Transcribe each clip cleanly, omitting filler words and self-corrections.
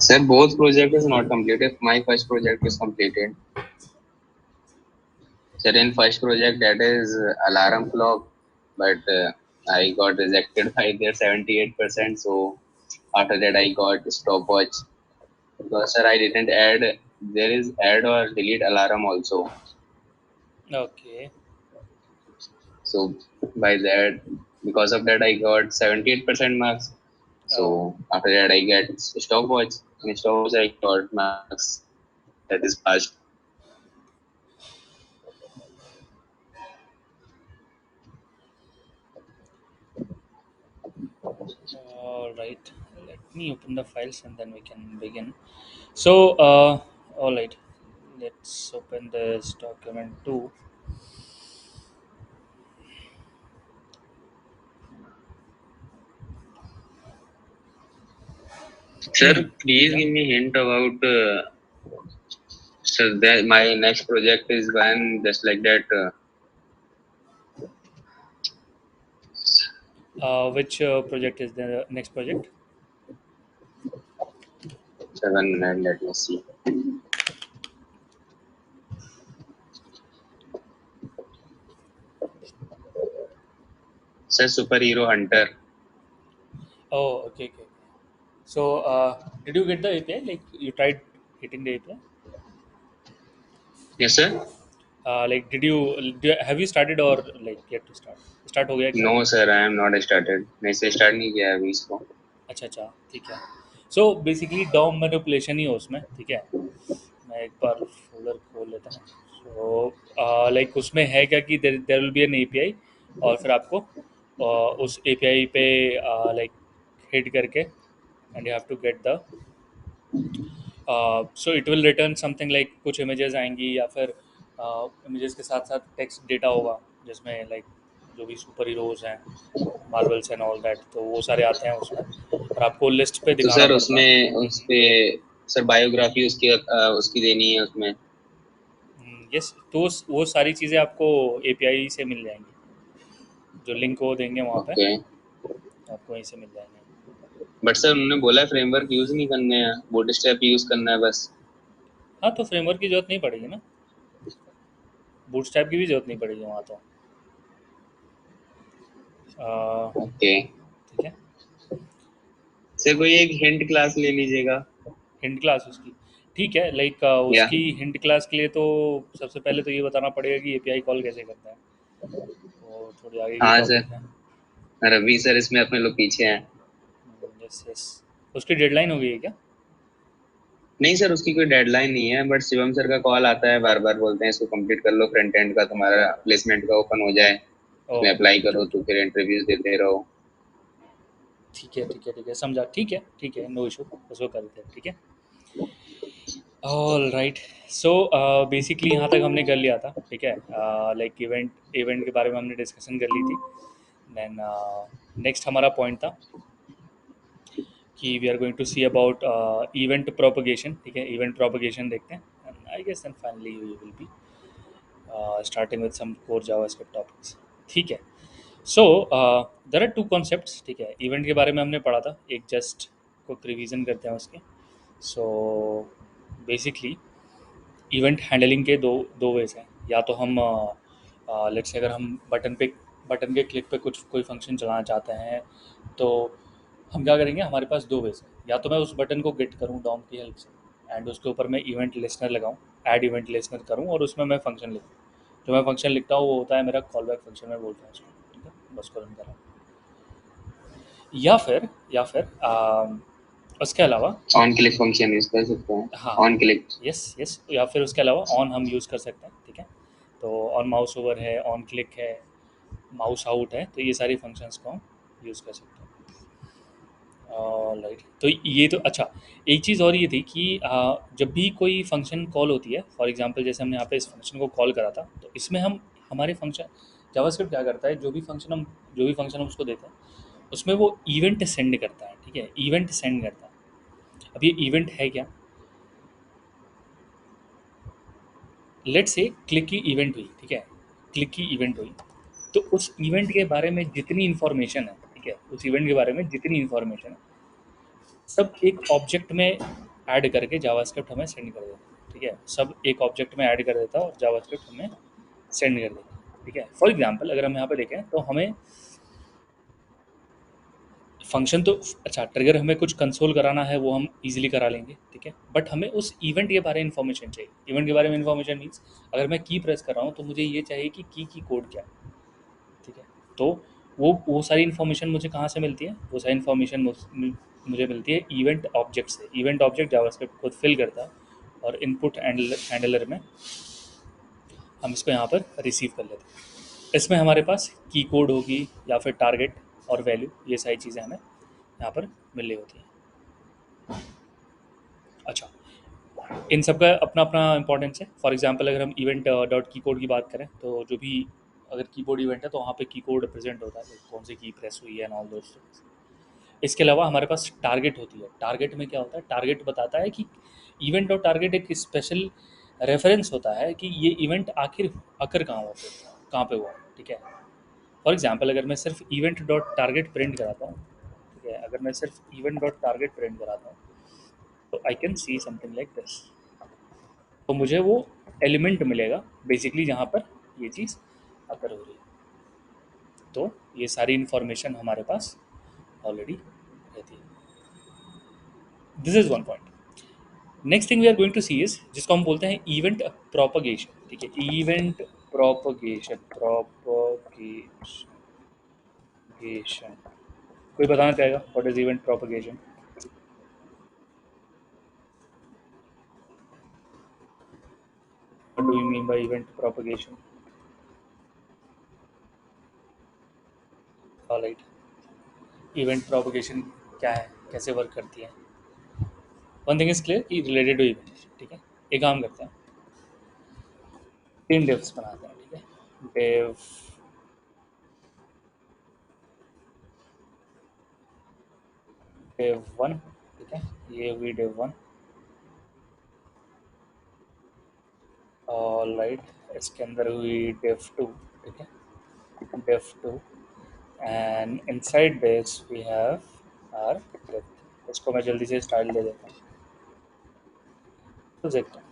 Sir, both project is not completed. My first project is completed. Sir, in first project that is alarm clock, but I got rejected by their 78%. So after that I got stopwatch because sir I didn't add. There is add or delete alarm also. Okay. So by that, because of that I got 78% marks. Oh, So after that I get stopwatch. In stopwatch I got marks. That is passed. all right. Let me open the files and then we can begin. So, all right. Let's open this document too. Sir, please Yeah. give me hint about. So that my next project is one just like that. Which project is the next project? 7 minutes. Let me see. Sir, superhero hunter. Oh, okay, okay, okay. So, did you get the API? Like, you tried hitting the API? Yes, sir. Like, have you started or like yet to start? Start हो गया क्या? No, sir. I am not started. मैं इसे start नहीं किया है अभी इसको. अच्छा अच्छा, ठीक है. सो बेसिकली डॉम मैनिपुलेशन ही है उसमें, ठीक है. मैं एक बार फोल्डर खोल लेता हूँ. सो लाइक उसमें है क्या कि there will be an API, और फिर आपको उस एपीआई पे लाइक हिट करके and you have to get the so it will return something like कुछ इमेजेस आएंगी, या फिर इमेजेस के साथ साथ टेक्स्ट डेटा होगा जिसमें लाइक जो भी सुपर हीरोज हैं, मार्वल्स एंड ऑल दैट, तो वो सारे आते हैं उसमें, और आपको लिस्ट पे तो दिखाना सर पड़ता है. उसमें उस पे सर बायोग्राफी उसकी उसकी देनी है उसमें. यस, तो वो सारी चीज़ें आपको एपीआई से मिल जाएंगी. जो लिंक वो देंगे वहाँ पे ओके. आपको वहीं से मिल जाएंगे. बट सर उन्होंने बोला फ्रेमवर्क यूज नहीं करने हैं. बूटस्ट्रैप यूज करना है बस. हाँ, तो फ्रेमवर्क की जरूरत नहीं पड़ेगी ना. बूटस्ट्रैप की भी जरूरत नहीं पड़ेगी वहाँ तो. आ, ओके. ठीक है. सर कोई एक हिंट क्लास ले लीजिएगा. हिंट क्लास उसकी, ठीक है. लाइक या. उसकी हिंट क्लास के लिए तो सबसे पहले तो ये बताना पड़ेगा कि एपीआई कॉल कैसे करता है. वो थोड़ी आगे की हाँ टॉपिक सर. है. रवि सर इसमें अपने लोग पीछे हैं. Yes yes. उसकी डेडलाइन हो गई है क्या? नहीं सर उसकी कोई डेडलाइन नहीं है बट शिवम सर का कॉल आता है बार बार बोलते हैं इसको कंप्लीट कर लो फ्रंट एंड का तुम्हारा प्लेसमेंट का ओपन हो जाए. ओह, उसमें अप्लाई अच्छा करो अच्छा. तो फिर इंटरव्यूज देते रहो. ठीक है ठीक है ठीक है, समझा. ठीक है ठीक है, नो इशू. उसको करते हैं, ठीक है. All right. सो बेसिकली यहाँ तक हमने कर लिया था, ठीक है. लाइक इवेंट इवेंट के बारे में हमने डिस्कशन कर ली थी. देन नेक्स्ट हमारा पॉइंट था कि we are going to see about event propagation, ठीक है. इवेंट प्रोपगेशन देखते हैं. And I guess then finally we will be starting with some core JavaScript topics, ठीक है. So there are two concepts, ठीक है. इवेंट के बारे में हमने पढ़ा था, एक जस्ट क्विक रिवीजन करते हैं उसके. सो बेसिकली इवेंट हैंडलिंग के दो दो वेज हैं. या तो हम लेट्स से अगर हम बटन के क्लिक पे कुछ कोई फंक्शन चलाना चाहते हैं, तो हम क्या करेंगे, हमारे पास दो वेज हैं. या तो मैं उस बटन को गेट करूँ डॉम की हेल्प से, एंड उसके ऊपर मैं इवेंट लिस्नर लगाऊँ, ऐड इवेंट लिस्नर करूँ, और उसमें मैं फंक्शन लिखूँ. जो मैं फंक्शन लिखता हूँ वो होता है मेरा कॉल बैक फंक्शन, मैं बोलता हूँ उसको, ठीक है. बस को रन करा. या फिर उसके अलावा ऑन क्लिक फंक्शन यूज कर सकते हैं. हाँ, ऑन क्लिक. यस यस, या फिर उसके अलावा ऑन हम यूज़ कर सकते हैं, ठीक है. तो ऑन माउस ओवर है, ऑन क्लिक है, माउस आउट है, तो ये सारी फंक्शंस को हम यूज़ कर सकते हैं. राइट. तो ये तो अच्छा. एक चीज़ और ये थी कि जब भी कोई फंक्शन कॉल होती है, फॉर एग्जांपल जैसे हमने यहाँ पे इस फंक्शन को कॉल करा था, तो इसमें हम हमारे फंक्शन जावास्क्रिप्ट क्या करता है, जो भी फंक्शन हम उसको देते हैं उसमें वो इवेंट सेंड करता है, ठीक है. इवेंट सेंड करता है. अब ये इवेंट है क्या? लेट्स से क्लिक की इवेंट हुई, ठीक है. क्लिक की इवेंट हुई, तो उस इवेंट के बारे में जितनी इन्फॉर्मेशन है, ठीक है, उस इवेंट के बारे में जितनी इन्फॉर्मेशन है, सब एक ऑब्जेक्ट में ऐड करके जावास्क्रिप्ट हमें सेंड कर देता, ठीक है, सब एक ऑब्जेक्ट में ऐड कर देता और जावास्क्रिप्ट हमें सेंड कर देता, ठीक है। फॉर एग्जांपल अगर हम यहाँ पे देखें तो हमें फंक्शन तो, अच्छा, ट्रिगर हमें कुछ कंसोल कराना है वो हम इजीली करा लेंगे, ठीक है, बट हमें उस इवेंट के बारे में इन्फॉर्मेशन चाहिए। इवेंट के बारे में इन्फॉर्मेशन मीन्स अगर मैं की प्रेस कर रहा हूँ तो मुझे ये चाहिए कि की कोड क्या है, ठीक है। तो वो सारी इन्फॉर्मेशन मुझे कहाँ से मिलती है, वो सारी इन्फॉर्मेशन मुझे मिलती है इवेंट ऑब्जेक्ट से। इवेंट ऑब्जेक्ट जावास्क्रिप्ट खुद फिल करता है और इनपुट हैंडलर में हम इसको यहाँ पर रिसीव कर लेते हैं। इसमें हमारे पास की कोड होगी या फिर टारगेट और वैल्यू, ये सारी चीज़ें हमें यहाँ पर मिल रही होती हैं। अच्छा, इन सब का अपना अपना इंपॉर्टेंस है। फॉर एग्जांपल अगर हम इवेंट डॉट की कोड की बात करें तो जो भी अगर कीबोर्ड इवेंट है तो वहाँ पे की कोड रिप्रेजेंट होता है, like कौन सी की प्रेस हुई है एंड ऑल दोस थिंग्स। इसके अलावा हमारे पास टारगेट होती है। टारगेट में क्या होता है, टारगेट बताता है कि इवेंट और टारगेट एक स्पेशल रेफरेंस होता है कि ये इवेंट आखिर अकर कहाँ पे हुआ, ठीक है। फॉर एग्जांपल अगर मैं सिर्फ इवेंट डॉट टारगेट प्रिंट कराता हूँ, ठीक है, अगर मैं सिर्फ इवेंट डॉट टारगेट प्रिंट कराता हूँ तो I can see something like this. तो मुझे वो एलिमेंट मिलेगा बेसिकली जहाँ पर ये चीज़ अकर हो रही है। तो ये सारी इन्फॉर्मेशन हमारे पास ऑलरेडी रहती है। This is one point. Next thing we are going to see is जिसको हम बोलते हैं इवेंट प्रोपगेशन, ठीक है। इवेंट प्रोपगेशन कोई बताना चाहेगा what is event propagation? What do you mean by event propagation? Alright, event propagation क्या है, कैसे वर्क करती है? वन थिंग इज क्लियर कि रिलेटेड टू इवेंट, ठीक है। एक काम करते हैं, तीन डिव्स बनाते हैं, ठीक है। डिव डिव वन, ठीक है, ये हुई डिव वन। ऑलराइट, इसके अंदर हुई डिव टू, ठीक है, div 2, and inside this we have our div। इसको मैं जल्दी से स्टाइल दे देता हूँ तो देखते हैं।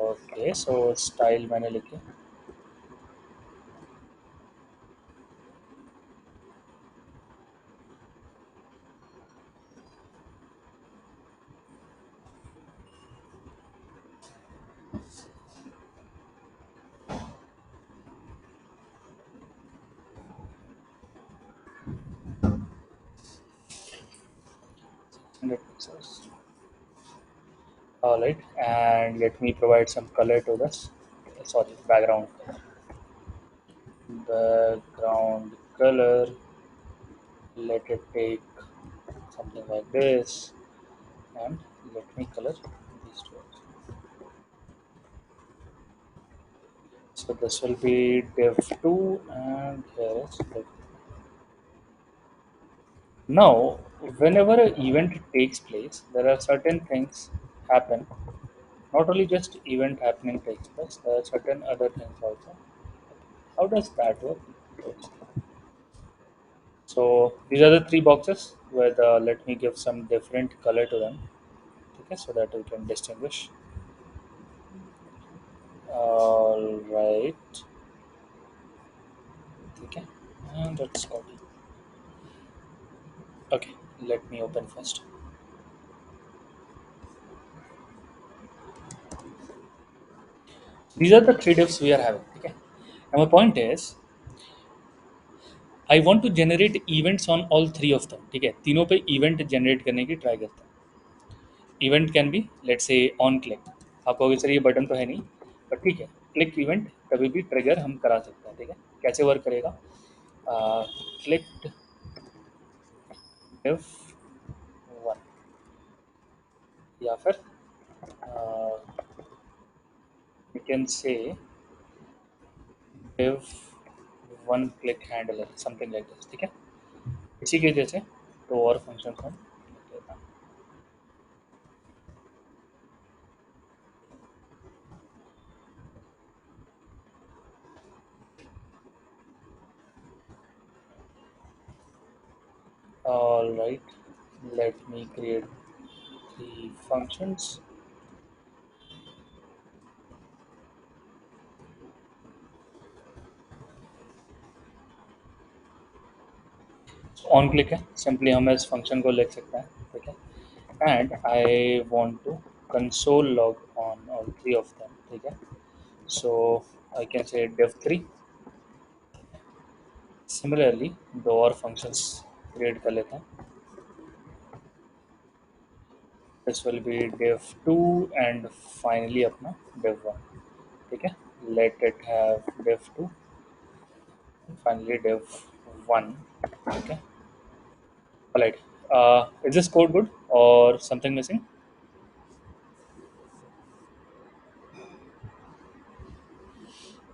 ओके, सो स्टाइल मैंने लिखे। All right, and let me provide some color to this. Sorry, background color. Let it take something like this, and let me color these two. So this will be div 2, and here is div. Now, whenever an event takes place, there are certain things happen. Not only just event happening takes place, there are certain other things also. How does that work? So these are the three boxes with let me give some different color to them. Okay, so that we can distinguish. All right. Okay, and that's copy. Okay, let me open first. These are the three divs we are having. Okay, now my point is I want to generate events on all three of them, ठीक है, तीनों पे event generate करने की try करते हैं। Event can be let's say on click. आप कहोगे सर ये बटन तो है नहीं, बट ठीक है, क्लिक इवेंट कभी भी ट्रिगर हम करा सकते हैं, ठीक है। कैसे वर्क करेगा, क्लिक डिव वन, या फिर you can say div one click handler, something like this, ठीक है। इसी के जैसे तो और फंक्शन हम all right, let me create the functions on click है, सिंपली हम इस फंक्शन को लिख सकते हैं, ठीक है। And I want to console log on all three of them, ठीक है। So I can say div3। Similarly दो और फंक्शंस क्रिएट कर लेते हैं। This will be div2 and finally अपना div1, ठीक है। Let it have div2, finally div1, okay. All right, is this code good or something missing?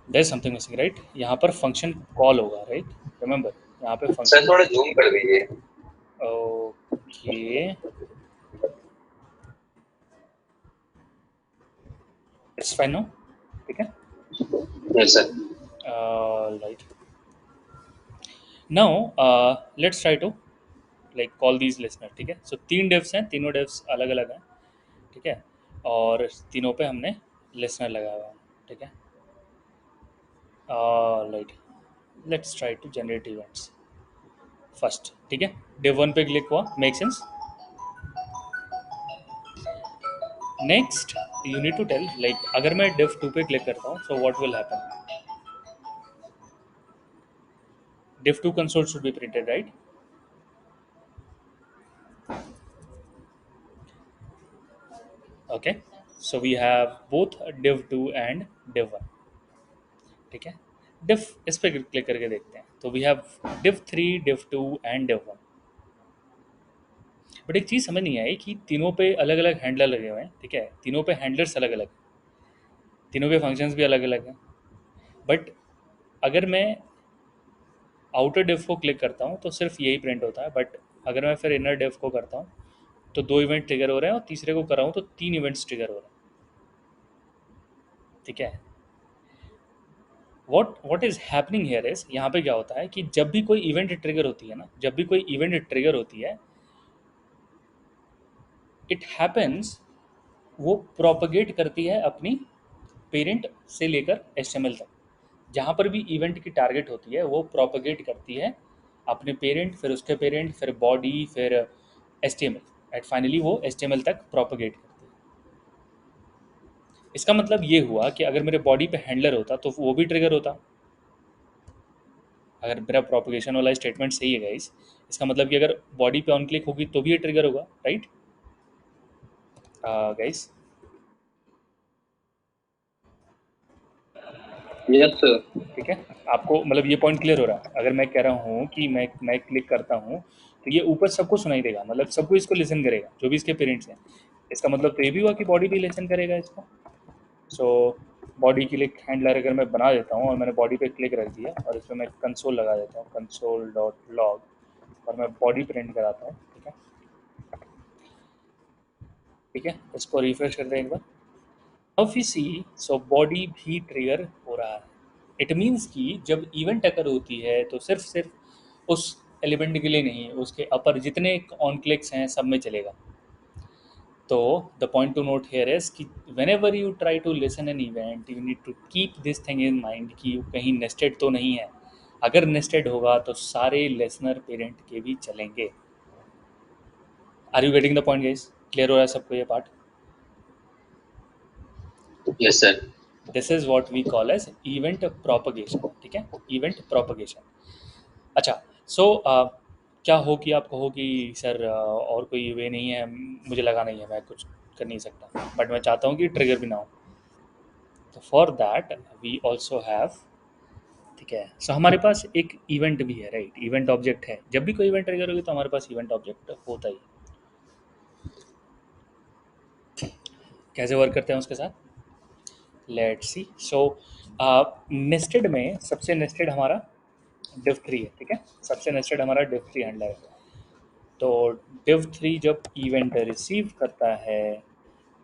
There's something missing, right? यहाँ पर function call होगा, right? Remember, यहाँ पे sir function, थोड़ा zoom कर दीजिए। okay, it's fine now, ठीक है। Yes sir. Right, now let's try to like call these listener, ठीक है। So तीन devs हैं, तीनों devs अलग अलग हैं, ठीक है, और तीनों पे हमने listener लगाया हुआ है, ठीक है। Right, let's try to generate events first, ठीक है। div1 पे क्लिक हुआ, make sense. Next you need to tell like अगर मैं div2 पे क्लिक करता हूँ so what will happen, div2 console should be printed, right? Okay, so we have both div2 and div1, ठीक है। div इस पे क्लिक करके देखते हैं, तो we have div3 div2 and div1। But एक चीज़ समझ नहीं आई कि तीनों पे अलग अलग हैंडलर लगे हुए हैं, ठीक है, तीनों पे हैंडलर्स अलग अलग, तीनों के फंक्शंस भी अलग अलग हैं। बट अगर मैं आउटर डिव को क्लिक करता हूँ तो सिर्फ यही प्रिंट होता है, बट अगर मैं फिर इनर डिव को करता हूँ तो दो इवेंट ट्रिगर हो रहे हैं और तीसरे को कर रहा हूँ तो तीन इवेंट्स ट्रिगर हो रहे हैं, ठीक है। What is happening here is, यहाँ पे क्या होता है कि जब भी कोई इवेंट ट्रिगर होती है ना, जब भी कोई इवेंट ट्रिगर होती है, इट हैपन्स, वो प्रोपगेट करती है अपनी पेरेंट से लेकर एचटीएमएल तक। जहाँ पर भी इवेंट की टारगेट होती है वो प्रोपगेट करती है अपने पेरेंट, फिर उसके पेरेंट, फिर बॉडी, फिर एचटीएमएल, एट फाइनली वो एचटीएमएल तक प्रोपगेट करती है। इसका मतलब ये हुआ कि अगर मेरे बॉडी पे हैंडलर होता तो वो भी ट्रिगर होता। अगर मेरा प्रोपगेशन वाला स्टेटमेंट सही है गाइस, इसका मतलब कि अगर बॉडी पे ऑन क्लिक होगी तो भी ये ट्रिगर होगा, राइट गाइस? Yes sir. ठीक है, आपको मतलब ये पॉइंट क्लियर हो रहा है? अगर मैं कह रहा हूँ कि मैं क्लिक करता हूँ तो ये ऊपर सबको सुनाई देगा, मतलब सबको इसको लिसन करेगा जो भी इसके पेरेंट्स हैं। इसका मतलब तो ये भी हुआ कि बॉडी भी लिसन करेगा इसको। सो बॉडी के लिए हैंडलर अगर मैं बना देता हूँ और मैंने बॉडी पे क्लिक रख दिया और इसमें मैं कंसोल लगा देता हूँ, कंसोल डॉट लॉग, और मैं बॉडी प्रिंट कराता हूँ, ठीक है। ठीक है, इसको रिफ्रेश करते हैं एक बार। अब वी सी, सो बॉडी भी ट्रिगर हो रहा है। इट मीन्स कि जब इवेंट अगर होती है तो सिर्फ सिर्फ उस एलिमेंट के लिए नहीं, उसके अपर जितने ऑन क्लिक्स हैं सब में चलेगा। तो the point to note here is कि whenever you try to listen an event you need to keep this thing in mind कि कहीं नेस्टेड तो नहीं है। अगर नेस्टेड होगा तो सारे लिसनर पेरेंट के भी चलेंगे। Are you getting the point guys? Clear हो रहा है सबको ये part? Yes sir. This is what we call as event propagation, ठीक है, इवेंट प्रोपगेशन। अच्छा, सो क्या हो कि आप कहो कि सर और कोई वे नहीं है, मुझे लगा नहीं है, मैं कुछ कर नहीं सकता, बट मैं चाहता हूँ कि ट्रिगर भी ना हो। तो for that we also have, ठीक है, सो हमारे पास एक इवेंट भी है, राइट, इवेंट ऑब्जेक्ट है। जब भी कोई इवेंट ट्रिगर होगी तो हमारे पास इवेंट ऑब्जेक्ट होता ही है। कैसे वर्क करते हैं उसके साथ, लेट्स सी। सो नेस्टेड में सबसे नेस्टेड हमारा div3 है, ठीक है, सबसे नेस्टेड हमारा div3 हैंडलर है। तो div3 जब इवेंट रिसीव करता है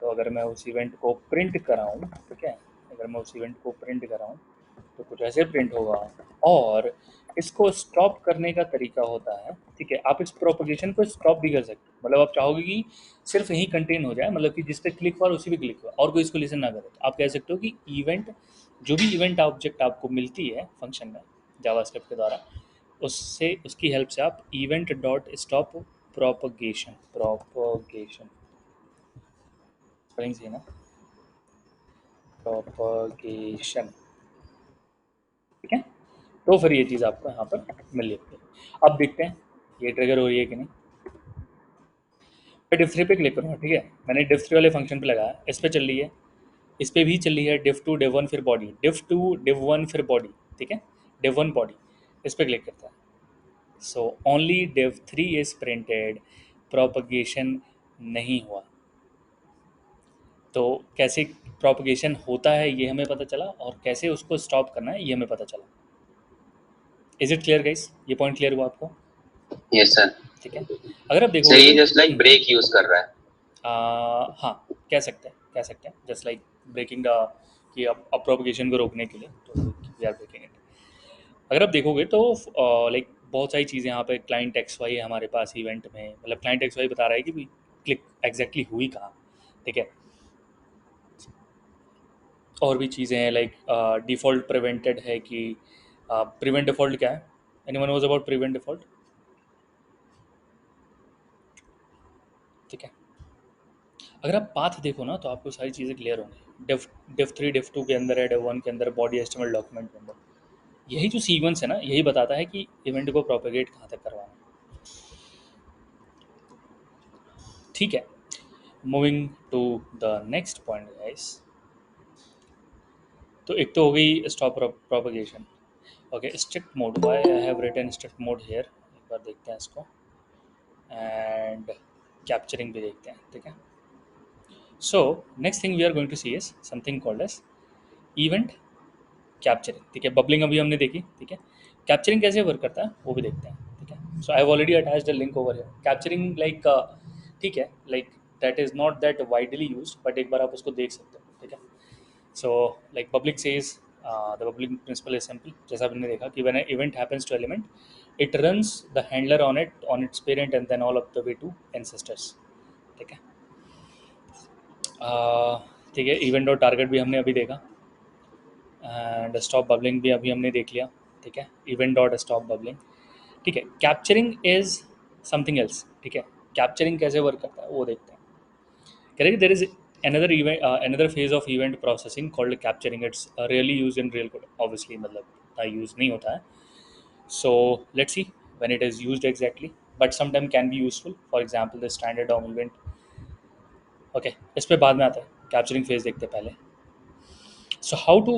तो अगर मैं उस इवेंट को प्रिंट कराऊं, ठीक है, अगर मैं उस इवेंट को प्रिंट कराऊं तो कुछ ऐसे प्रिंट होगा। और इसको स्टॉप करने का तरीका होता है, ठीक है, आप इस प्रोपगेशन को स्टॉप भी कर सकते हो, मतलब आप चाहोगे कि सिर्फ यही कंटेन हो जाए, मतलब कि जिस पे क्लिक हुआ उसी पे क्लिक हुआ और कोई इसको लिसन ना करे, तो आप कह सकते हो कि इवेंट, जो भी इवेंट ऑब्जेक्ट आपको मिलती है फंक्शन में जावास्क्रिप्ट के द्वारा, उससे उसकी हेल्प से आप event dot stop propagation propagation सही ना, प्रोपगेशन, ठीक है। तो फिर ये चीज़ आपको यहाँ पर मिल जाती है। अब देखते हैं ये ट्रिगर हो रही है कि नहीं। मैं डिफ थ्री पे क्लिक करूँगा, ठीक है, मैंने डिफ थ्री वाले फंक्शन पे लगाया, इस पे चल रही है, इस पे भी चल रही है, डिफ टू डिव वन फिर body, div two div one फिर बॉडी, ठीक है, डिव वन बॉडी, इस पे क्लिक करता है। So only div three is printed, propagation नहीं हुआ। तो कैसे प्रोपगेशन होता है ये हमें पता चला, और कैसे उसको स्टॉप करना है ये हमें पता चला। इज इट क्लियर गाइस, ये पॉइंट क्लियर हुआ आपको? Yes sir. ठीक है, अगर आप सर देखोगे ये तो जस्ट लाइक ब्रेक यूज कर रहा है। हाँ, कह सकते हैं, कह सकते हैं, जस्ट लाइक ब्रेकिंग द, कि अब प्रोपगेशन को रोकने के लिए, तो वी आर ब्रेकिंग इट। अगर आप देखोगे तो लाइक बहुत सारी चीज़ें यहाँ पे, क्लाइंट एक्स वाई है हमारे पास इवेंट में, मतलब क्लाइंट एक्स वाई बता रहा है कि क्लिक एग्जैक्टली हुई कहाँ, ठीक है। और भी चीज़ें हैं लाइक डिफ़ॉल्ट प्रिवेंटेड है कि प्रिवेंट डिफ़ॉल्ट क्या है, anyone knows about prevent default? ठीक है, अगर आप पाथ देखो ना तो आपको सारी चीज़ें क्लियर होंगी। डिफ डिफ थ्री डिफ टू के अंदर है, डिफ वन के अंदर, बॉडी एस्टिमेट डॉक्यूमेंट के अंदर, यही जो सीक्वेंस है ना यही बताता है कि इवेंट को प्रोपेगेट कहाँ तक करवाना है, ठीक है। Moving to the next point guys, तो एक तो हो गई stop propagation. Okay, strict mode, why I have written strict mode here, एक बार देखते हैं इसको, एंड कैप्चरिंग भी देखते हैं, ठीक है। So next thing we are going to see is something called as event capturing, ठीक है। बबलिंग अभी हमने देखी, ठीक है। कैप्चरिंग कैसे वर्क करता है वो भी देखते हैं, ठीक है। So I have already attached the link over here. Capturing like, ठीक है, like that is not that widely used, but एक बार आप उसको देख सकते हो, ठीक है। So like public says, the public principle is simple, जैसा हमने देखा कि when an event happens to element, it runs the handler on its parent and then all of the way to ancestors, ठीक है। ठीक है, इवेंट और target भी हमने अभी देखा, एंड स्टॉप बबलिंग भी अभी हमने देख लिया, ठीक है, इवेंट डॉट स्टॉप बबलिंग, ठीक है। कैप्चरिंग इज समथिंग एल्स, ठीक है। कैप्चरिंग कैसे वर्क करता है वो देखते हैं। Correct, there is another event, another phase of event processing called capturing. It's really used in real code, obviously, मतलब इतना यूज नहीं होता है। So let's see when it is used exactly, but sometime can be useful, for example the standard DOM event, okay, इस पे बाद में आता है, कैप्चरिंग फेज देखते हैं पहले। So how to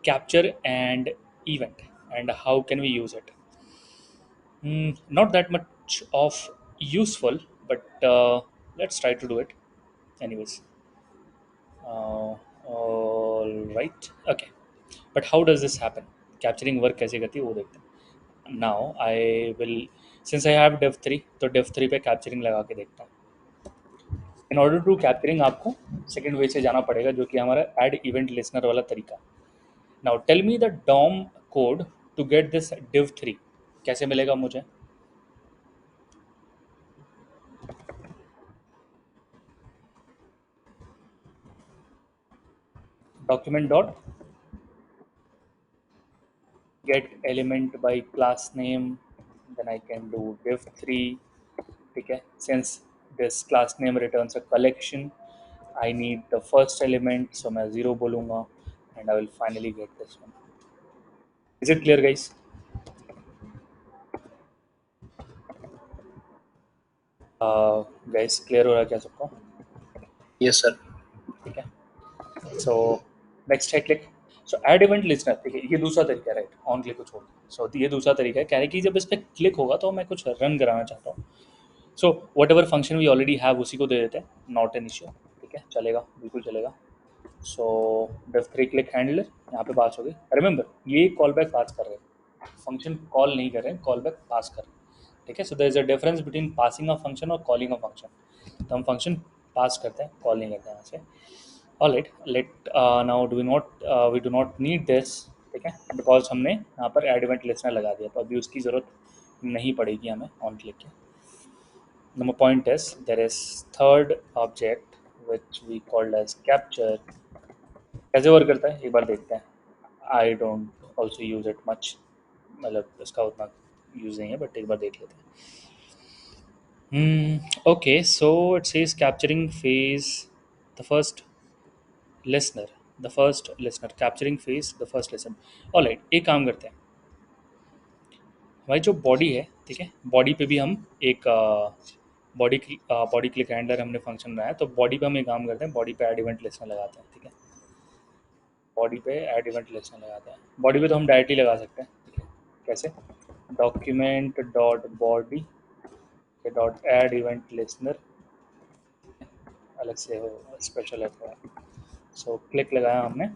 capture and event, and how can we use it? Not that much of useful, but let's try to do it anyways. All right, okay, but how does this happen? Capturing work कैसे करती है वो देखते हैं। Now I will, since I have dev3, तो dev3 पे capturing लगा के देखता हूँ। इन ऑर्डर टू कैप्चरिंग आपको सेकेंड वे से जाना पड़ेगा, जो कि हमारा एड इवेंट लिसनर वाला तरीका। Now tell me the DOM code to get this div 3, कैसे मिलेगा मुझे? Document dot get element by class name, then I can do div 3, ठीक है। Since this class name returns a collection, I need the first element, so मैं 0 बोलूँगा, and I will finally get this one. Is it clear guys? Guys clear हो रहा है क्या सबको? Yes sir. ठीक है, सो नेक्स्ट है क्लिक। सो ऐड इवेंट लिस्टनर, ठीक है, ये दूसरा तरीका है, राइट, ऑन क्लिक को छोड़ के। सो ये दूसरा तरीका है, कह रहे कि जब इस पर क्लिक होगा तो मैं कुछ रन कराना चाहता हूँ। So whatever function we already have उसी को दे देते हैं, नॉट एन इश्यू, ठीक है, चलेगा, बिल्कुल चलेगा। सो डिव थ्री क्लिक हैंडलर, यहाँ पे पास हो गई। रिमेंबर ये कॉल बैक पास कर रहे हैं, फंक्शन कॉल नहीं कर रहे हैं, कॉल बैक पास कर रहे हैं, ठीक है। So there is a difference between passing a function और कॉलिंग अ फंक्शन। तो हम फंक्शन पास करते हैं, कॉल नहीं करते हैं यहाँ से। All right, let now do we not we do not need this, ठीक है, बिकॉज हमने यहाँ पर एड इवेंट लिस्टनर लगा दिया, तो अभी उसकी ज़रूरत नहीं पड़ेगी हमें ऑन क्लिक के. Number point is there is third object which we called as capture. कैसे वर्क करता है एक बार देखते हैं. I don't also use it much, मतलब इसका उतना यूज नहीं है, बट एक बार देख लेते हैं. Okay, so it says capturing phase the first listener, capturing phase the first listener. Alright, एक काम करते हैं. हमारी जो बॉडी है, ठीक है, बॉडी पे भी हम एक बॉडी क्लिक हैंडलर हमने फंक्शन बनाया, तो बॉडी पे हम एक काम करते हैं, बॉडी पे ऐड इवेंट लिस्टनर लगाते हैं. ठीक है, बॉडी पे ऐड इवेंट लिस्टनर लगाते हैं. बॉडी पे तो हम डायरेक्टली लगा सकते हैं. ठीक है, कैसे? Document dot body dot add event listener, अलग से हो स्पेशल है थोड़ा. सो क्लिक लगाया हमने,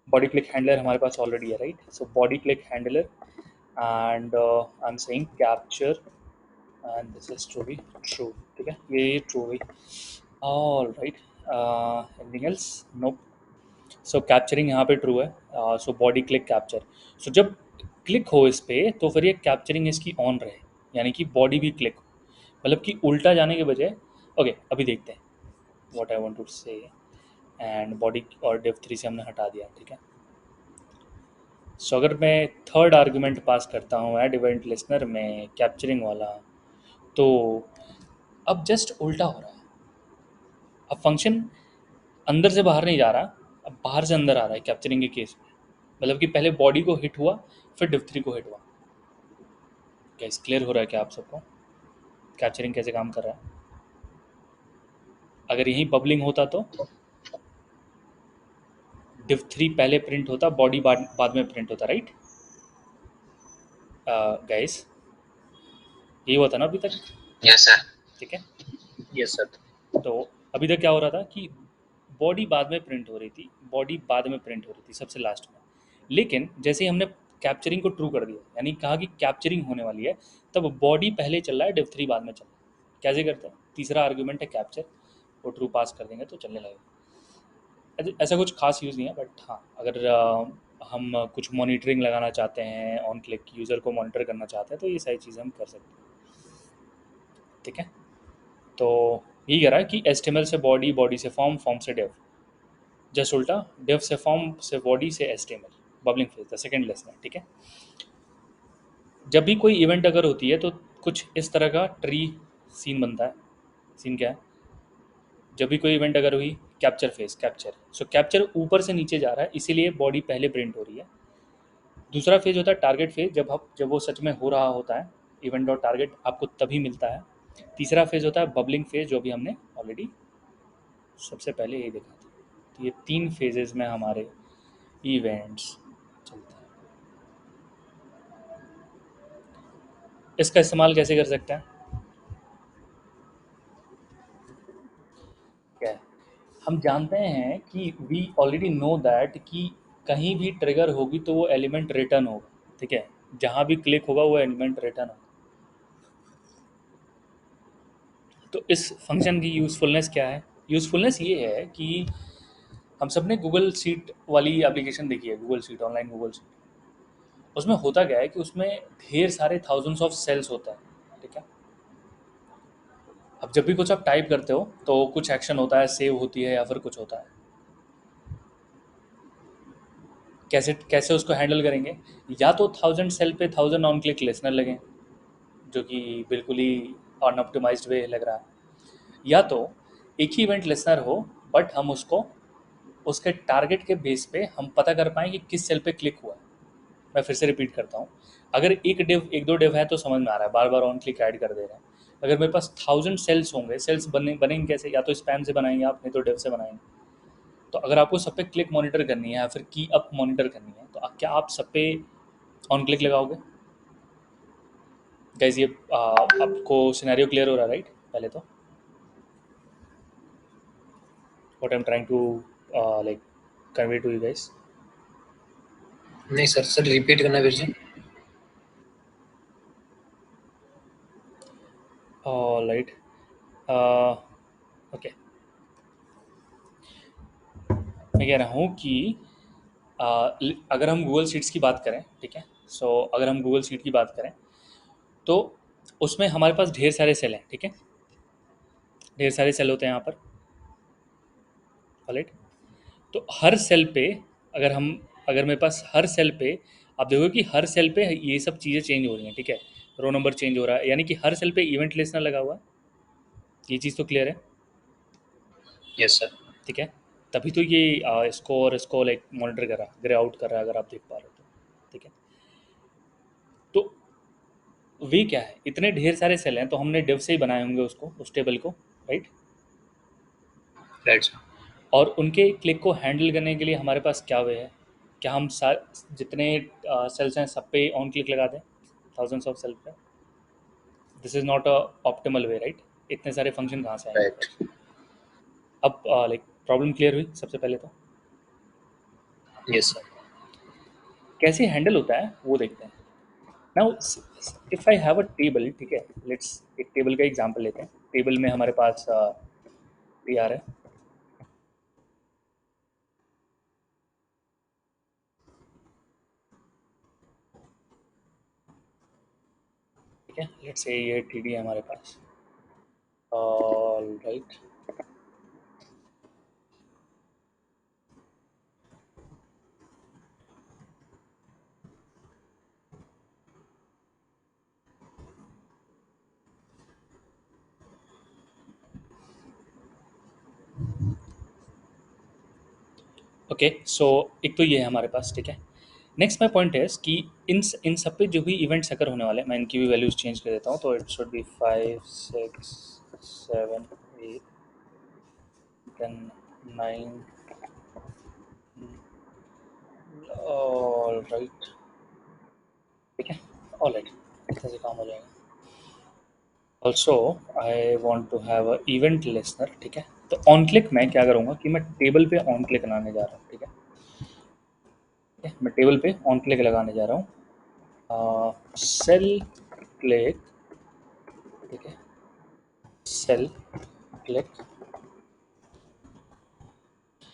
बॉडी क्लिक हैंडलर हमारे पास ऑलरेडी है, right. So body click handler and I am saying capture and this is to be true. ठीक है, ये ट्रू हुई. All right, anything else? No. So capturing यहाँ पे ट्रू है. So body click capture. So जब click हो इस पे तो फिर ये कैप्चरिंग इसकी ऑन रहे, यानी कि बॉडी भी क्लिक हो, मतलब कि उल्टा जाने के बजाय. ओके, अभी देखते हैं व्हाट आई वांट टू से. एंड बॉडी और div3 से हमने हटा दिया. ठीक है, सो अगर मैं थर्ड आर्गुमेंट पास करता हूँ ऐड इवेंट लिसनर में कैप्चरिंग वाला, तो अब जस्ट उल्टा हो रहा है. अब फंक्शन अंदर से बाहर नहीं जा रहा, अब बाहर से अंदर आ रहा है कैप्चरिंग के केस में. मतलब कि पहले बॉडी को हिट हुआ, फिर div3 को हिट हुआ. क्या इस क्लियर हो रहा है क्या आप सबको कैप्चरिंग कैसे काम कर रहा है? अगर यही बबलिंग होता तो div3 पहले प्रिंट होता, बॉडी बाद में प्रिंट होता, राइट गाइस? यही हुआ था ना अभी तक? Yes, sir. ठीक है, Yes, sir. तो अभी तक क्या हो रहा था कि बॉडी बाद में प्रिंट हो रही थी, बॉडी बाद में प्रिंट हो रही थी सबसे लास्ट में. लेकिन जैसे ही हमने कैप्चरिंग को ट्रू कर दिया, यानी कहा कि कैप्चरिंग होने वाली है, तब बॉडी पहले चल रहा है, div3 बाद में चल रहा है. कैसे करते हैं? तीसरा आर्ग्यूमेंट है कैप्चर, वो ट्रू पास कर देंगे तो चलने लगेगा. ऐसा कुछ खास यूज़ नहीं है, बट हाँ, अगर हम कुछ मॉनिटरिंग लगाना चाहते हैं, ऑन क्लिक यूज़र को मॉनिटर करना चाहते हैं, तो ये सारी चीज़ें हम कर सकते हैं. ठीक है, तो यही कह रहा है कि HTML से बॉडी, बॉडी से फॉर्म, फॉर्म से डेव, जस्ट उल्टा, डेव से फॉर्म, से बॉडी, से HTML. Bubbling phase the second lesson है. ठीक है, जब भी कोई इवेंट अगर होती है तो कुछ इस तरह का ट्री सीन बनता है. सीन क्या है? जब भी कोई इवेंट अगर हुई, कैप्चर फेज, कैप्चर, सो कैप्चर ऊपर से नीचे जा रहा है, इसीलिए बॉडी पहले प्रिंट हो रही है. दूसरा फेज होता है टारगेट फेज, जब वो सच में हो रहा होता है, इवेंट और टारगेट आपको तभी मिलता है. तीसरा फेज होता है बबलिंग फेज, जो भी हमने ऑलरेडी सबसे पहले यही देखा था. तो ये 3 फेजेस में हमारे इवेंट्स चलते हैं. इसका इस्तेमाल कैसे कर सकते हैं? क्या है? हम जानते हैं कि वी ऑलरेडी नो दैट कि कहीं भी ट्रिगर होगी तो वो एलिमेंट रिटर्न होगा. ठीक है, जहाँ भी क्लिक होगा वो एलिमेंट रिटर्न होगा. तो इस फंक्शन की यूज़फुलनेस क्या है? यूज़फुलनेस ये है कि हम सब ने गूगल शीट वाली एप्लीकेशन देखी है, Google sheet, online Google sheet. उसमें होता क्या है कि उसमें ढेर सारे थाउजेंड्स ऑफ सेल्स होता है. ठीक है, अब जब भी कुछ आप टाइप करते हो तो कुछ एक्शन होता है, सेव होती है या फिर कुछ होता है. कैसे कैसे उसको हैंडल करेंगे? या तो 1000 सेल पे 1000 ऑन क्लिक लिसनर लगें, जो कि बिल्कुल ही अनऑप्टिमाइज्ड वे लग रहा है. या तो एक ही इवेंट लिसनर हो, बट हम उसको उसके टारगेट के बेस पे हम पता कर पाएँ कि किस सेल पे क्लिक हुआ है. मैं फिर से रिपीट करता हूँ. अगर एक दो डिव है तो समझ में आ रहा है, बार बार ऑन क्लिक ऐड कर दे रहे हैं. अगर मेरे पास 1000 सेल्स होंगे, सेल्स बनेंगे कैसे? या तो स्पैम से बनाएंगे आप, नहीं तो डिव से बनाएंगे. तो अगर आपको सब पे क्लिक मॉनिटर करनी है या फिर की अप मॉनिटर करनी है, तो क्या आप सब पे ऑन क्लिक लगाओगे? गाइज, ये आपको सिनेरियो क्लियर हो रहा है, राइट? पहले तो what I am trying to like convey to you guys. नहीं सर, रिपीट करना फिर से. All right, okay. मैं कह रहा हूँ कि अगर हम गूगल शीट्स की बात करें, ठीक है, सो अगर हम गूगल शीट की बात करें तो उसमें हमारे पास ढेर सारे सेल हैं, ठीक है, ढेर सारे सेल होते हैं यहाँ पर, राइट। तो हर सेल पे अगर हम अगर मेरे पास हर सेल पे आप देखोगे कि हर सेल पे ये सब चीज़ें चेंज हो रही हैं, ठीक है, रो नंबर चेंज हो रहा है, यानी कि हर सेल पे इवेंट लिस्टनर लगा हुआ है, ये चीज़ तो क्लियर है, यस सर। ठीक है। तभी तो ये इसको और इसको लाइक मॉनिटर कर रहा, ग्रे आउट कर रहा है, अगर आप देख पा रहे हो तो, ठीक है। तो वे क्या है, इतने ढेर सारे सेल हैं तो हमने डिव से ही बनाए होंगे उसको, उस टेबल को, राइट। Right sir. और उनके क्लिक को हैंडल करने के लिए हमारे पास क्या वे है, क्या हम जितने सेल्स हैं सब पे ऑन क्लिक लगा दें, थाउजेंड्स ऑफ सेल पे? This is not a optimal way, right. इतने सारे फंक्शन कहाँ से आएंगे राइट। फिर? अब लाइक प्रॉब्लम क्लियर हुई सबसे पहले तो, यस सर। कैसे हैंडल होता है वो देखते हैं। Now if I have a table, ठीक है, लेट्स एक टेबल का एग्जांपल लेते हैं। टेबल में हमारे पास टी आर है, ठीक है, लेट्स से ये टी डी है हमारे पास, ऑल राइट। ओके, सो एक तो ये है हमारे पास, ठीक है। नेक्स्ट माई पॉइंट है कि इन सब पे जो भी इवेंट्स अगर होने वाले हैं, मैं इनकी भी वैल्यूज चेंज कर देता हूँ, तो it should be 5 6 7 8 then 9, all right, ठीक है, ऑल राइट, इस तरह से काम हो जाएगा। Also I want to have a event listener, ठीक है। तो ऑन क्लिक मैं क्या करूँगा कि मैं टेबल पे ऑन क्लिक लगाने जा रहा हूँ, ठीक है, ठीक है? मैं टेबल पे ऑन क्लिक लगाने जा रहा हूँ, सेल क्लिक, ठीक है, सेल क्लिक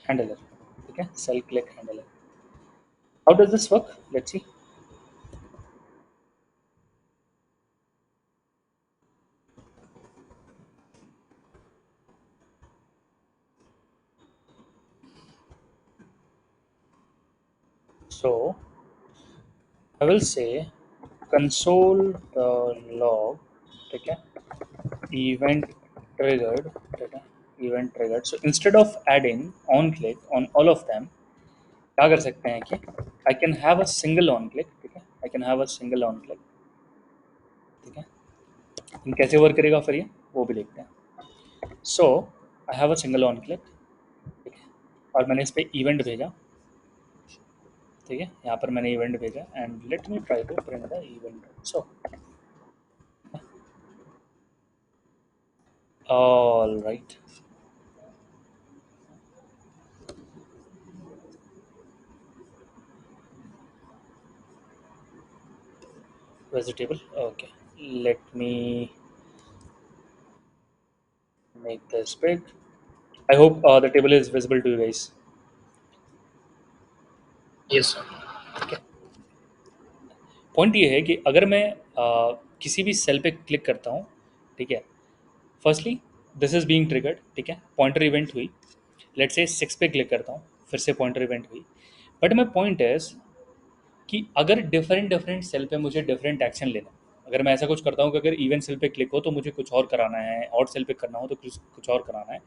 हैंडलर, ठीक है, cell click handler. How does this work, let's see. So I will say console log, ठीक है, event triggered, ठीक है, event triggered। So instead of adding on click on all of them, क्या कर सकते हैं कि I can have a single on click, ठीक है, I can have a single on click, ठीक है। कैसे वर्क करेगा फिर ये वो भी देखते हैं। So I have a single on click, ठीक है, और मैंने इस पर इवेंट भेजा, ठीक है, यहाँ पर मैंने इवेंट भेजा and let me try to print the event. So all right, vegetable, okay, let me make this big. I hope the table is visible to you guys. Yes sir. Point ये है कि अगर मैं किसी भी cell पे click करता हूँ, ठीक है, firstly this is being triggered, ठीक है, पॉइंटर इवेंट हुई, लेट से 6 पे क्लिक करता हूँ, फिर से पॉइंटर इवेंट हुई। बट माई पॉइंट इज कि अगर डिफरेंट डिफरेंट सेल पे मुझे डिफरेंट एक्शन लेना, अगर मैं ऐसा कुछ करता हूँ कि अगर इवेंट सेल पे क्लिक हो तो मुझे कुछ और कराना है, और सेल पे करना हो तो कुछ और कराना है,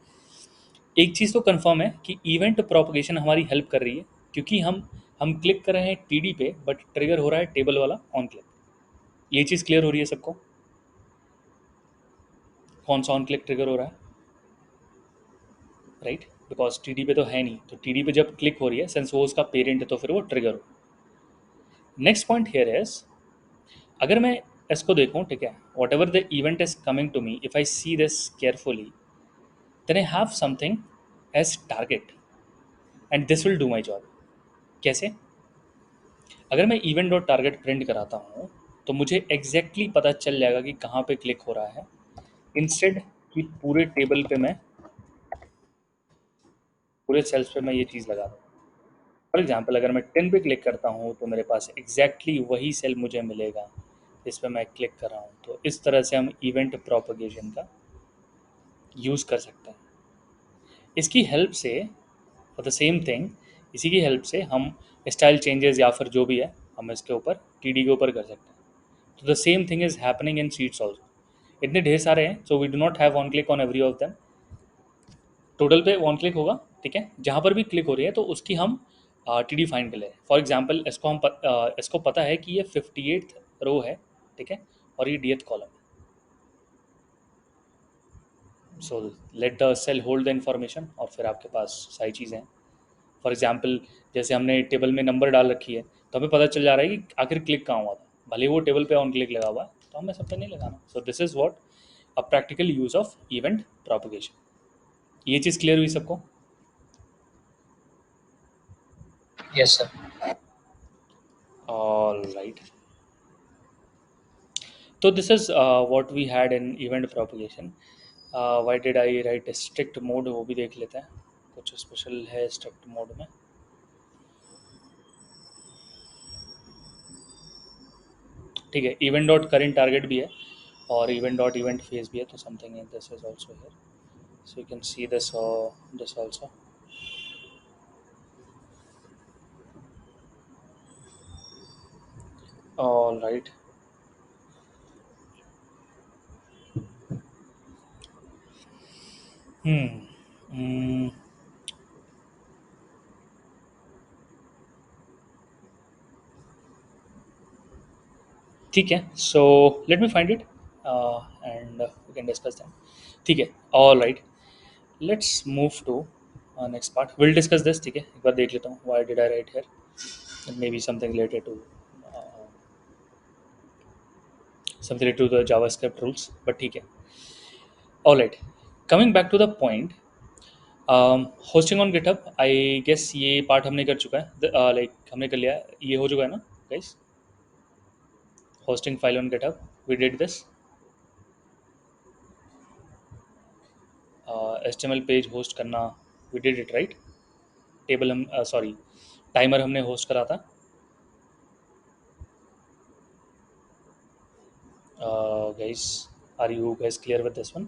एक चीज़ तो कंफर्म है कि इवेंट प्रोपगेशन हमारी हेल्प कर रही है, क्योंकि हम क्लिक कर रहे हैं टीडी पे बट ट्रिगर हो रहा है टेबल वाला ऑन क्लिक। ये चीज़ क्लियर हो रही है सबको, कौन सा ऑन क्लिक ट्रिगर हो रहा है, राइट, बिकॉज टीडी पे तो है नहीं, तो टीडी पे जब क्लिक हो रही है सिंस वो उसका पेरेंट है तो फिर वो ट्रिगर हो। नेक्स्ट पॉइंट हियर इज, अगर मैं इसको देखूं, ठीक है, whatever the event is coming to me, if I see this carefully, then I have something as target and this will do my job. कैसे? अगर मैं इवेंट डॉट टारगेट प्रिंट कराता हूँ तो मुझे एग्जैक्टली पता चल जाएगा कि कहाँ पे क्लिक हो रहा है, इंस्टेड कि पूरे टेबल पे मैं, पूरे सेल्स पे मैं ये चीज़ लगा दूँ, फॉर एग्जांपल अगर मैं 10 पे क्लिक करता हूँ तो मेरे पास एग्जैक्टली वही सेल मुझे मिलेगा जिस पे मैं क्लिक कर रहा हूँ। तो इस तरह से हम इवेंट प्रोपगेशन का यूज़ कर सकते हैं। इसकी हेल्प से फॉर द सेम थिंग, इसी की हेल्प से हम स्टाइल चेंजेस या फिर जो भी है हम इसके ऊपर टीडी के ऊपर कर सकते हैं। तो the same thing is happening in sheets also. इतने ढेर सारे हैं, so we do not have one click on every of them. Total पे वन क्लिक होगा, ठीक है। जहाँ पर भी क्लिक हो रही है तो उसकी हम टी डी फाइंड कर ले। फॉर एग्जाम्पल इसको पता है कि ये 58th रो है, ठीक है, और ये डीएथ कॉलम है। So let the cell hold the information और फिर आपके पास सारी चीज़ें हैं। फॉर एग्जाम्पल जैसे हमने टेबल में नंबर डाल रखी है तो हमें पता चल जा रहा है कि आखिर क्लिक कहाँ हुआ था, भले ही वो टेबल पे ऑन क्लिक लगा हुआ है तो हमें सब पे नहीं लगाना। So this is what a practical use of event propagation. ये चीज़ क्लियर हुई सबको? Yes, sir. All right. तो this is what we had in event propagation. Why did I write strict mode, वो भी देख लेते हैं कुछ स्पेशल है स्ट्रिक्ट मोड में। ठीक है, इवेंट डॉट करेंट टारगेट भी है और इवेंट डॉट इवेंट फेज भी है, तो something in this is also here, so you can see this also. All right. Hmm. Hmm. ठीक है, so let me find it and we can discuss them. ठीक है, all right. Let's move to next part. We'll discuss this. ठीक है, एक बार देख लेता हूँ why did I write here. It may be uh, something related to the JavaScript rules, but ठीक है. All right. Coming back to the point, hosting on GitHub, I guess ये part हमने कर चुका है, लाइक हमने कर लिया है, ये हो चुका है ना guys? Hosting file on GitHub, we did this. HTML page host करना, we did it right. Table हम सॉरी टाइमर हमने होस्ट करा था। Guys, are you guys clear with this one?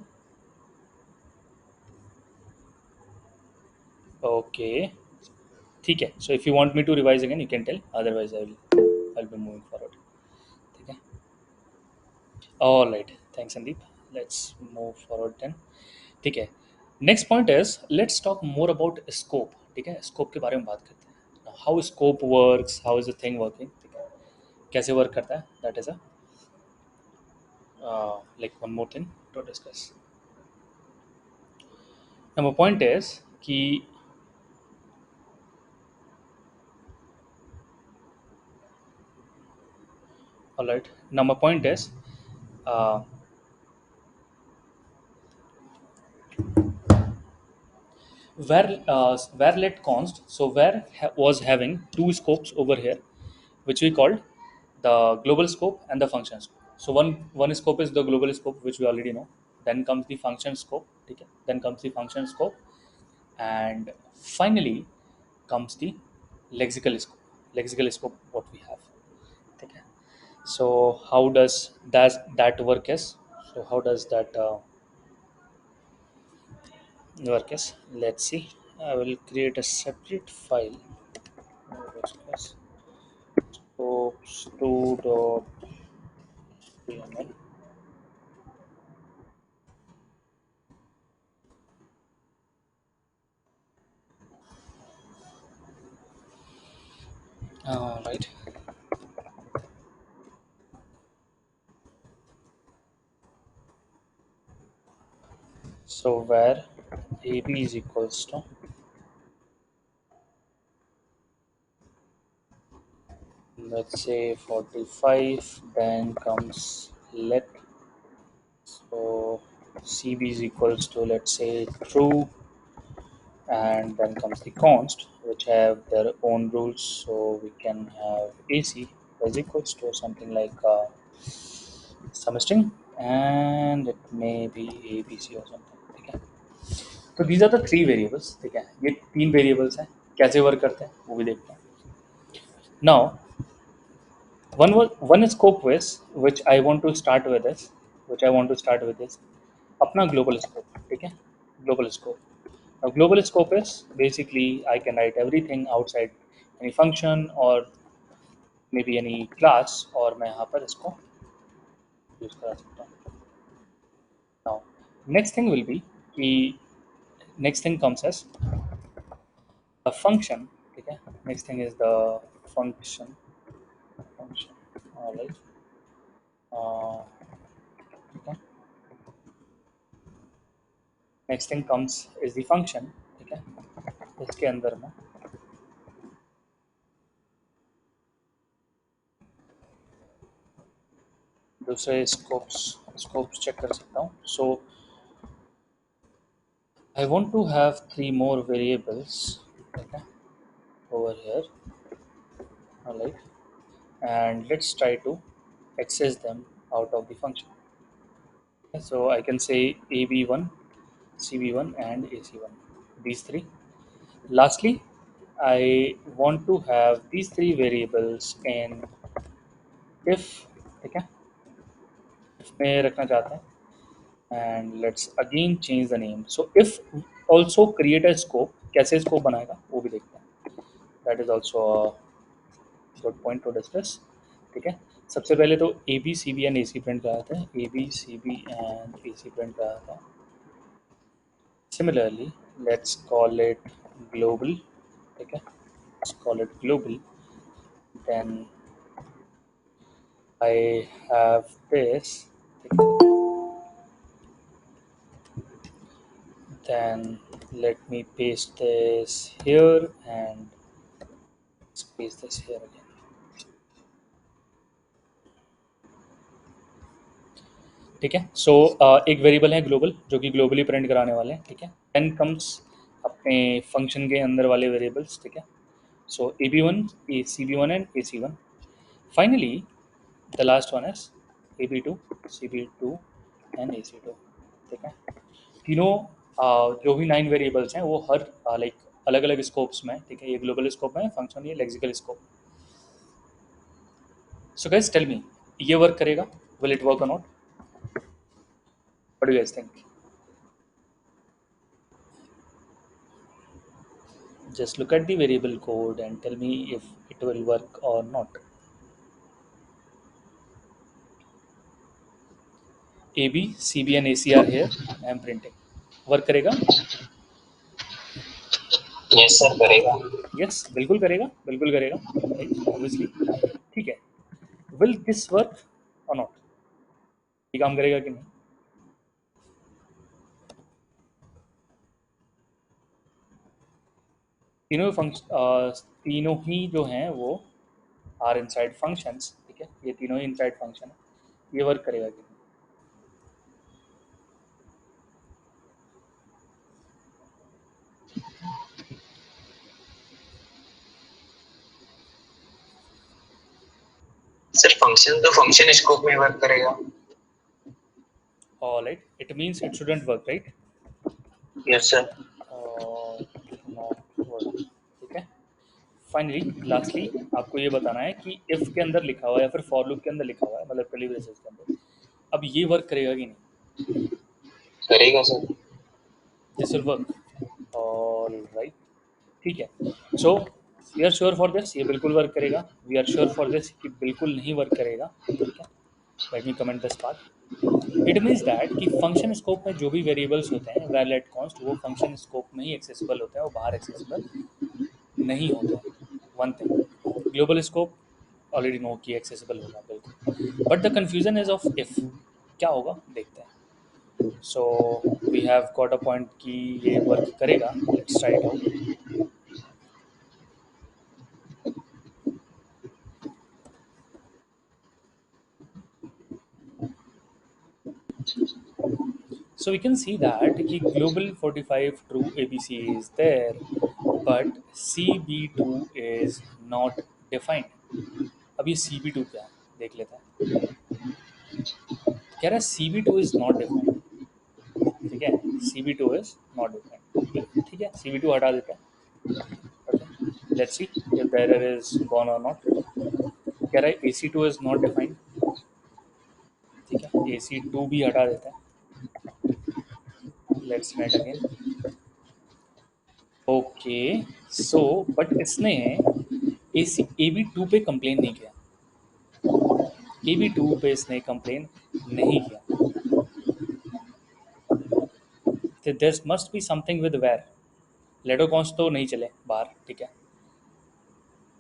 Okay, ठीक है। So if you want me to revise again you can tell, otherwise I will be moving forward. ठीक है, all right, thanks Sandeep. Let's move forward then. ठीक है, next point is let's talk more about scope. ठीक है, scope के बारे में बात करते हैं। How scope works, how is the thing working, ठीक है, कैसे वर्क करता है, that is a like one more thing to discuss. Number point is कि alright, number point is where let const, so was having two scopes over here which we called the global scope and the function scope. So one scope is the global scope which we already know, then comes the function scope, okay? Then comes the function scope, and finally comes the lexical scope what we have, okay? So how does that work is, so how does that work is, let's see. I will create a separate file. Discuss scopes2.html. Right. So where AB is equals to, let's say 45, then comes let, so CB is equals to, let's say, true, and then comes the const which have their own rules, so we can have AC is equals to something like some string, and it may be ABC or something, ठीक है। तो these are the three variables, ठीक है, ये तीन variables हैं कैसे work करते हैं वो भी देखते हैं. Now one scope which I want to start with is अपना global scope. ठीक है, global scope. Now global scope is basically I can write everything outside any function or maybe any class, और मैं यहाँ पर इसको यूज करा सकता हूँ. Now next thing will be कि next thing comes as a function. ठीक है, next thing is the function. Alright. ठीक है, next thing comes is the function. ठीक है, इसके अंदर में दूसरे स्कोप्स चेक कर सकता हूँ. So I want to have 3 more variables. ठीक है, over here. Alright, and let's try to access them out of the function. Okay, so I can say ab1, cb1 and ac1, these three. Lastly, I want to have these 3 variables in if. ठीक है, if में रखना चाहते हैं. And let's again change the name. So if also create a scope, कैसे scope बनाएगा वो भी देखते हैं. That is also a good point to discuss. ठीक है, सबसे पहले तो A B C B and A C print कराते हैं. A B C B and A C print कराते हैं. Similarly, let's call it global. ठीक है, let's call it global. Then I have this. ठीक है, then let me paste this here and paste this here again. ठीक है, सो एक variable है ग्लोबल जो कि ग्लोबली प्रिंट कराने वाले हैं. ठीक है, देन कम्स अपने फंक्शन के अंदर वाले वेरिएबल्स. ठीक है, सो ab1, cb1 and ac1. Finally the last one is ab2, cb2 and ac2. ठीक है, तीनों जो भी 9 वेरिएबल्स हैं वो हर लाइक अलग अलग स्कोप्स में. ठीक है, ये ग्लोबल स्कोप है, फंक्शन ये lexical scope. So guys tell me, ये वर्क करेगा? विल इट वर्क और नॉट? What do you guys think? Just look at the variable code and tell me if it will work or not. AB, CB and AC are here. I am printing. Work करेगा? Yes sir करेगा. Yes, बिल्कुल करेगा, बिल्कुल करेगा. Right, obviously. ठीक है. Will this work or not? ये काम करेगा कि नहीं? तीनों ही जो हैं वो आर इनसाइड फंक्शंस. ठीक है, ये तीनों ही इनसाइड फंक्शन है. ये वर्क करेगा कि नहीं? सर फंक्शन तो फंक्शन स्कोप में वर्क करेगा. All right, it means it shouldn't work, right? Yes sir. Not work. ठीक है, फाइनली लास्टली आपको ये बताना है कि इफ के अंदर लिखा हुआ है या फिर फॉर लूप के अंदर लिखा हुआ है, मतलब कर्ली ब्रेसेस के अंदर, अब ये वर्क करेगा कि नहीं? करेगा sir. This will work. All right, ठीक है. So we are sure for this, ये बिल्कुल वर्क करेगा. We are sure for this कि बिल्कुल नहीं वर्क करेगा. ठीक है, let me comment this part. It means that कि फंक्शन स्कोप में जो भी वेरिएबल्स होते हैं वैल एट कॉन्स्ट, वो फंक्शन स्कोप में ही एक्सेसिबल होते हैं, वो बाहर एक्सेसिबल नहीं होते हैं. One thing, global scope already know कि एक्सेसिबल होगा बिल्कुल, but the confusion is of if. क्या होगा देखते हैं. So we have got a point कि ये वर्क करेगा. Let's try it out. So we can see that कि global 45 true ABC is there, but CB2 is not defined. अब ये CB2 क्या है देख लेते हैं. कह रहा है CB2 is not defined. ठीक है, CB2 is not defined. ठीक है, CB2 हटा देते हैं. Okay. Let's see if the error is gone or not. कह रहा है AC2 is not defined. ठीक है, AC2 भी हटा देता है. Let's try it again. Okay, so but इसने AB2 पे कंप्लेन नहीं किया. AB2 पे इसने कंप्लेन नहीं किया. तो there must be something with where. लेडो कॉन्स तो नहीं चले बाहर, ठीक है,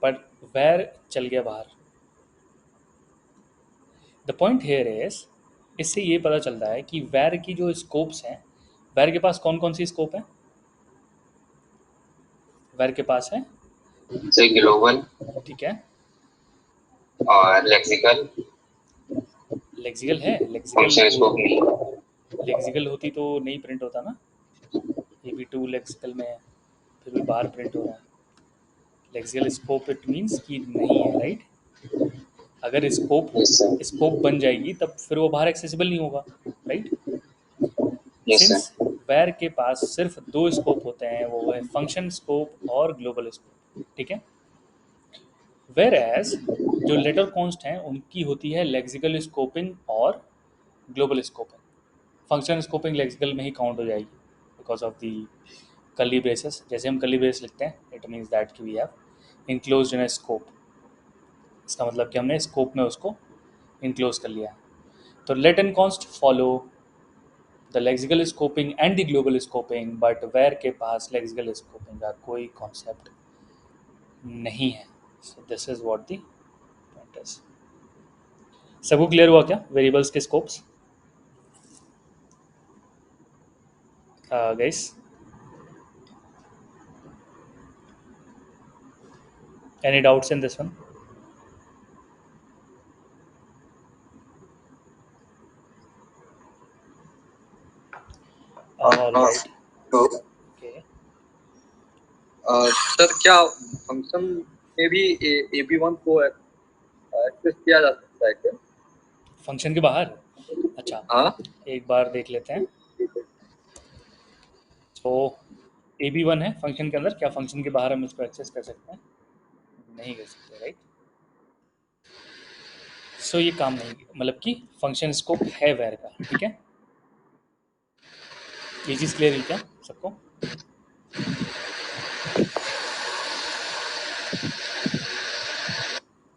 बट वेयर चल गया बाहर. द पॉइंट हेयर इज, इससे ये पता चलता है कि वेयर की जो स्कोप्स हैं, वेयर के पास कौन कौन सी स्कोप है. वेयर के पास है, से ग्लोबल ठीक है, और लेक्सिकल. लेक्सिकल है. फंक्शन स्कोप नहीं. लेक्सिकल होती तो नहीं प्रिंट होता ना. AB2 लेक्सिकल में है, फिर भी बाहर प्रिंट हो रहा है. लेक्सिकल स्कोप इट मीन्स कि नहीं है, राइट. अगर स्कोप यस सर. स्कोप बन जाएगी तब फिर वो बाहर एक्सेसिबल नहीं होगा, right. Yes since sir. Var के पास सिर्फ दो स्कोप होते हैं, वो है फंक्शन स्कोप और ग्लोबल स्कोप, ठीक है. वेयर एज जो लेटर कॉन्स्ट हैं उनकी होती है लेक्सिकल स्कोपिंग और global scoping. Function scoping lexical में ही काउंट हो जाएगी because of the curly braces. जैसे हम कर्ली ब्रेस लिखते हैं, इट मीन्स दैट कि we have enclosed in a scope. इसका मतलब कि हमने स्कोप में उसको इनक्लोज कर लिया है. तो let and const follow the lexical scoping and the global scoping, but var के पास लेक्सिकल स्कोपिंग का कोई कॉन्सेप्ट नहीं है. So this is what the point is. सबको क्लियर हुआ क्या वेरिएबल्स के scopes, guys? Any doubts in this one? All right. तो Okay. सर क्या फंक्शन में भी AB1 को एक्सेस किया जा सकता है क्या? फंक्शन के बाहर? अच्छा, हाँ. एक बार देख लेते हैं. तो AB1 है फंक्शन के अंदर, क्या फंक्शन के बाहर हम इसको एक्सेस कर सकते हैं? नहीं कर सकते, राइट. सो ये काम नहीं, मतलब कि फंक्शन स्कोप है वेर का, ठीक है. ये चीज़ क्लियर है क्या सबको?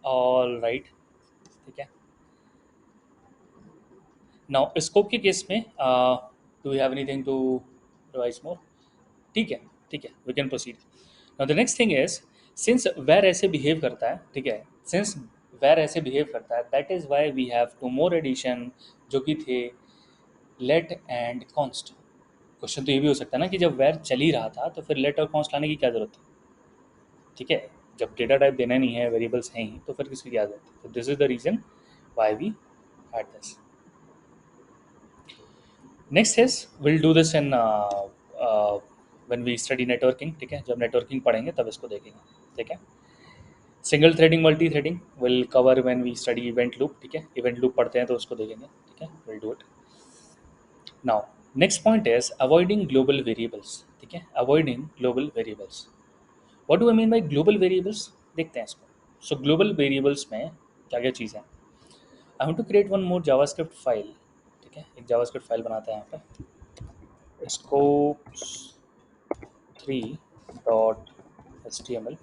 ऑल राइट, ठीक है. नाउ स्कोप के केस में do you have anything to revise more? ठीक है, ठीक है, we can proceed. Now the next thing is, since var ऐसे बिहेव करता है, ठीक है, सिंस वेर ऐसे बिहेव करता है, that is why we have two more addition जो कि थे लेट एंड कॉन्स्ट. क्वेश्चन तो ये भी हो सकता है ना कि जब वेर चल ही रहा था तो फिर लेट और कॉन्स्ट लाने की क्या जरूरत है, ठीक है. जब डेटा टाइप देना नहीं है, वेरिएबल्स हैं ही, तो फिर किसकी क्या जरूरत है. तो this is the reason why we had this. Next is will do this in when we study networking, ठीक है. जब नेटवर्किंग पढ़ेंगे तब इसको देखेंगे, ठीक है. Single threading multi threading will cover when we study event loop, ठीक है. इवेंट लूप पढ़ते हैं तो उसको देखेंगे, ठीक है. Will do it. Now next point is avoiding global variables, ठीक है. Avoiding global variables. What do I mean by global variables, देखते हैं इसको. सो ग्लोबल वेरिएबल्स में क्या क्या चीज़ें हैं. I want to create one more JavaScript file, ठीक है. एक जावास्क्रिप्ट फाइल बनाते हैं यहाँ पे, scopes3.html,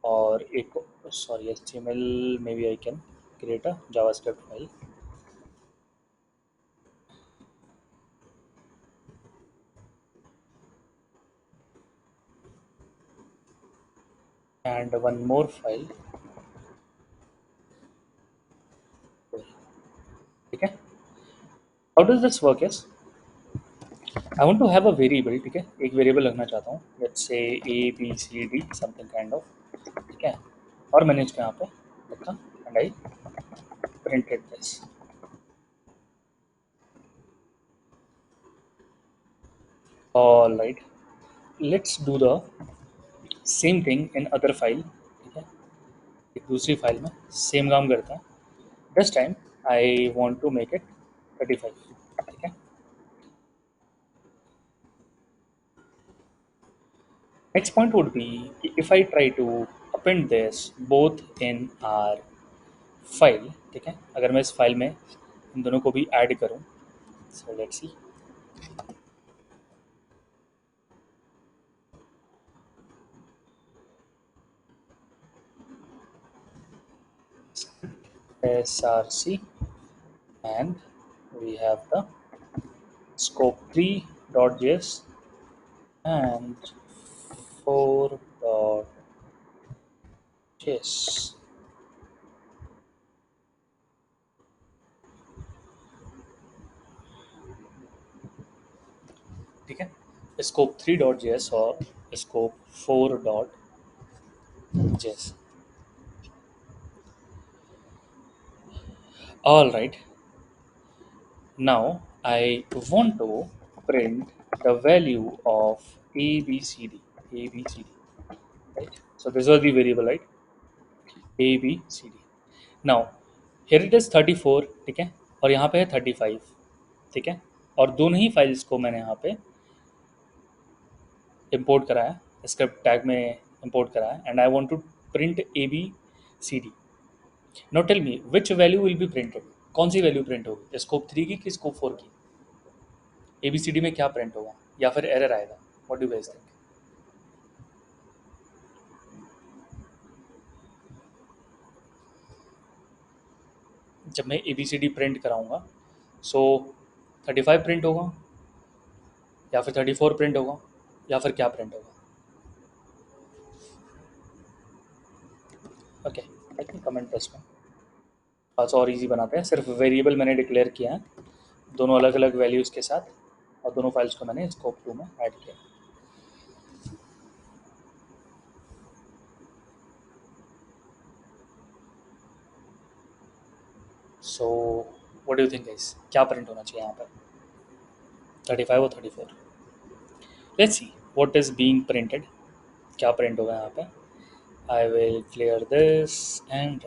और एक सॉरी HTML में भी I can create a JavaScript file. and one more file, ठीक है. How does this work is, I want to have a variable, ठीक है. एक वेरिएबल रखना चाहता हूँ, let's say ABCD something kind of, ठीक है. और मैंने इसको यहाँ पे लिखा and I printed this. All right, let's do the same thing in other file, ठीक है. एक दूसरी फाइल में सेम काम करता है. This time I want to make it 35, ठीक है. Next point would be if I try to append this both in our file, ठीक है, अगर मैं इस फाइल में इन दोनों को भी ऐड करूं, so let's see. src and we have the scope3.js and 4.js. ठीक है, scope3.js और scope4.js. All right. Now I want to print the value of ABCD. ABCD, right? So this was the variable, right? ABCD. Now here it is 34, ठीक है, और यहाँ पे है 35, ठीक है, और दोनों ही फाइल्स को मैंने यहाँ पे इंपोर्ट कराया, स्क्रिप्ट टैग में इंपोर्ट कराया, and I want to print ABCD. Now tell me which value will be printed. कौन सी वैल्यू प्रिंट होगी, स्कोप 3 की कि स्कोप 4 की? ABCD में क्या प्रिंट होगा या फिर एरर आएगा? What do guys think? जब मैं ABCD प्रिंट कराऊंगा, सो 35 प्रिंट होगा या फिर 34 प्रिंट होगा या फिर क्या प्रिंट होगा? Okay, late me comment this one. आज और इजी बनाते हैं. सिर्फ वेरिएबल मैंने डिक्लेयर किया है दोनों अलग अलग वैल्यूज़ के साथ, और दोनों फाइल्स को मैंने स्कोप 2 में ऐड किया. So what do you think guys, क्या प्रिंट होना चाहिए यहाँ पर, 35 और 34? Let's see what is being printed. क्या प्रिंट होगा यहाँ पे? I will clear this and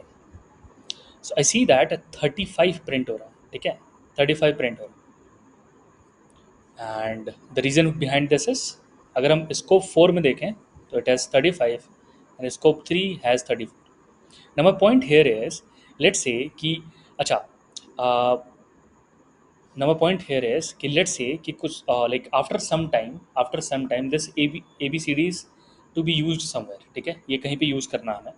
so I see that 35 print हो रहा है, ठीक है, 35 प्रिंट हो रहा है. And the reason behind this is, अगर हम स्कोप 4 में देखें तो it has 35 and scope 3 has 34. Now my point here is, let's say कि अच्छा, now my point here is कि let's say कि कुछ like after some time this ABCDs to be used somewhere, ठीक है, ये कहीं पे यूज़ करना हमें.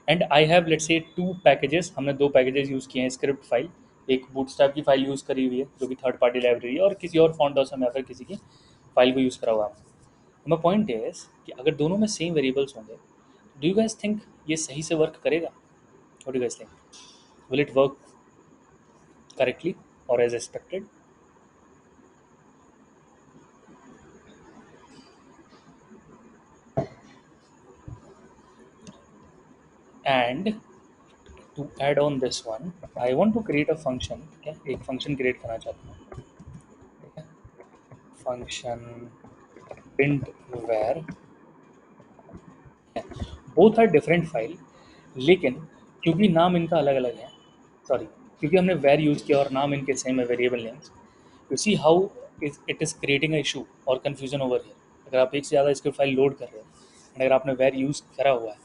And I have let's say 2 packages, हमने 2 पैकेजेस यूज़ किए हैं स्क्रिप्ट फाइल. एक बूटस्ट्रैप की फाइल यूज़ करी हुई है जो कि थर्ड पार्टी लाइब्रेरी है, और किसी और फॉन्ट ऑसम या फिर किसी की फाइल को यूज़ करा हुआ है. माय पॉइंट इज कि अगर दोनों में सेम वेरिएबल्स होंगे, डू यू गाइस थिंक ये सही से वर्क करेगा? What do you guys think, will it work correctly or as expected? And to add on this one, I want to create a function. Okay, एक function create करना चाहता हूँ, ठीक है, function print var. both are different file, लेकिन क्योंकि नाम इनका अलग अलग है, सॉरी, क्योंकि हमने var यूज़ किया और नाम इनके सेम है, variable names, you see how it is creating a issue और कन्फ्यूजन ओवर हियर. अगर आप एक से ज़्यादा इसके फाइल लोड कर रहे हो एंड अगर आपने var यूज़ करा हुआ है,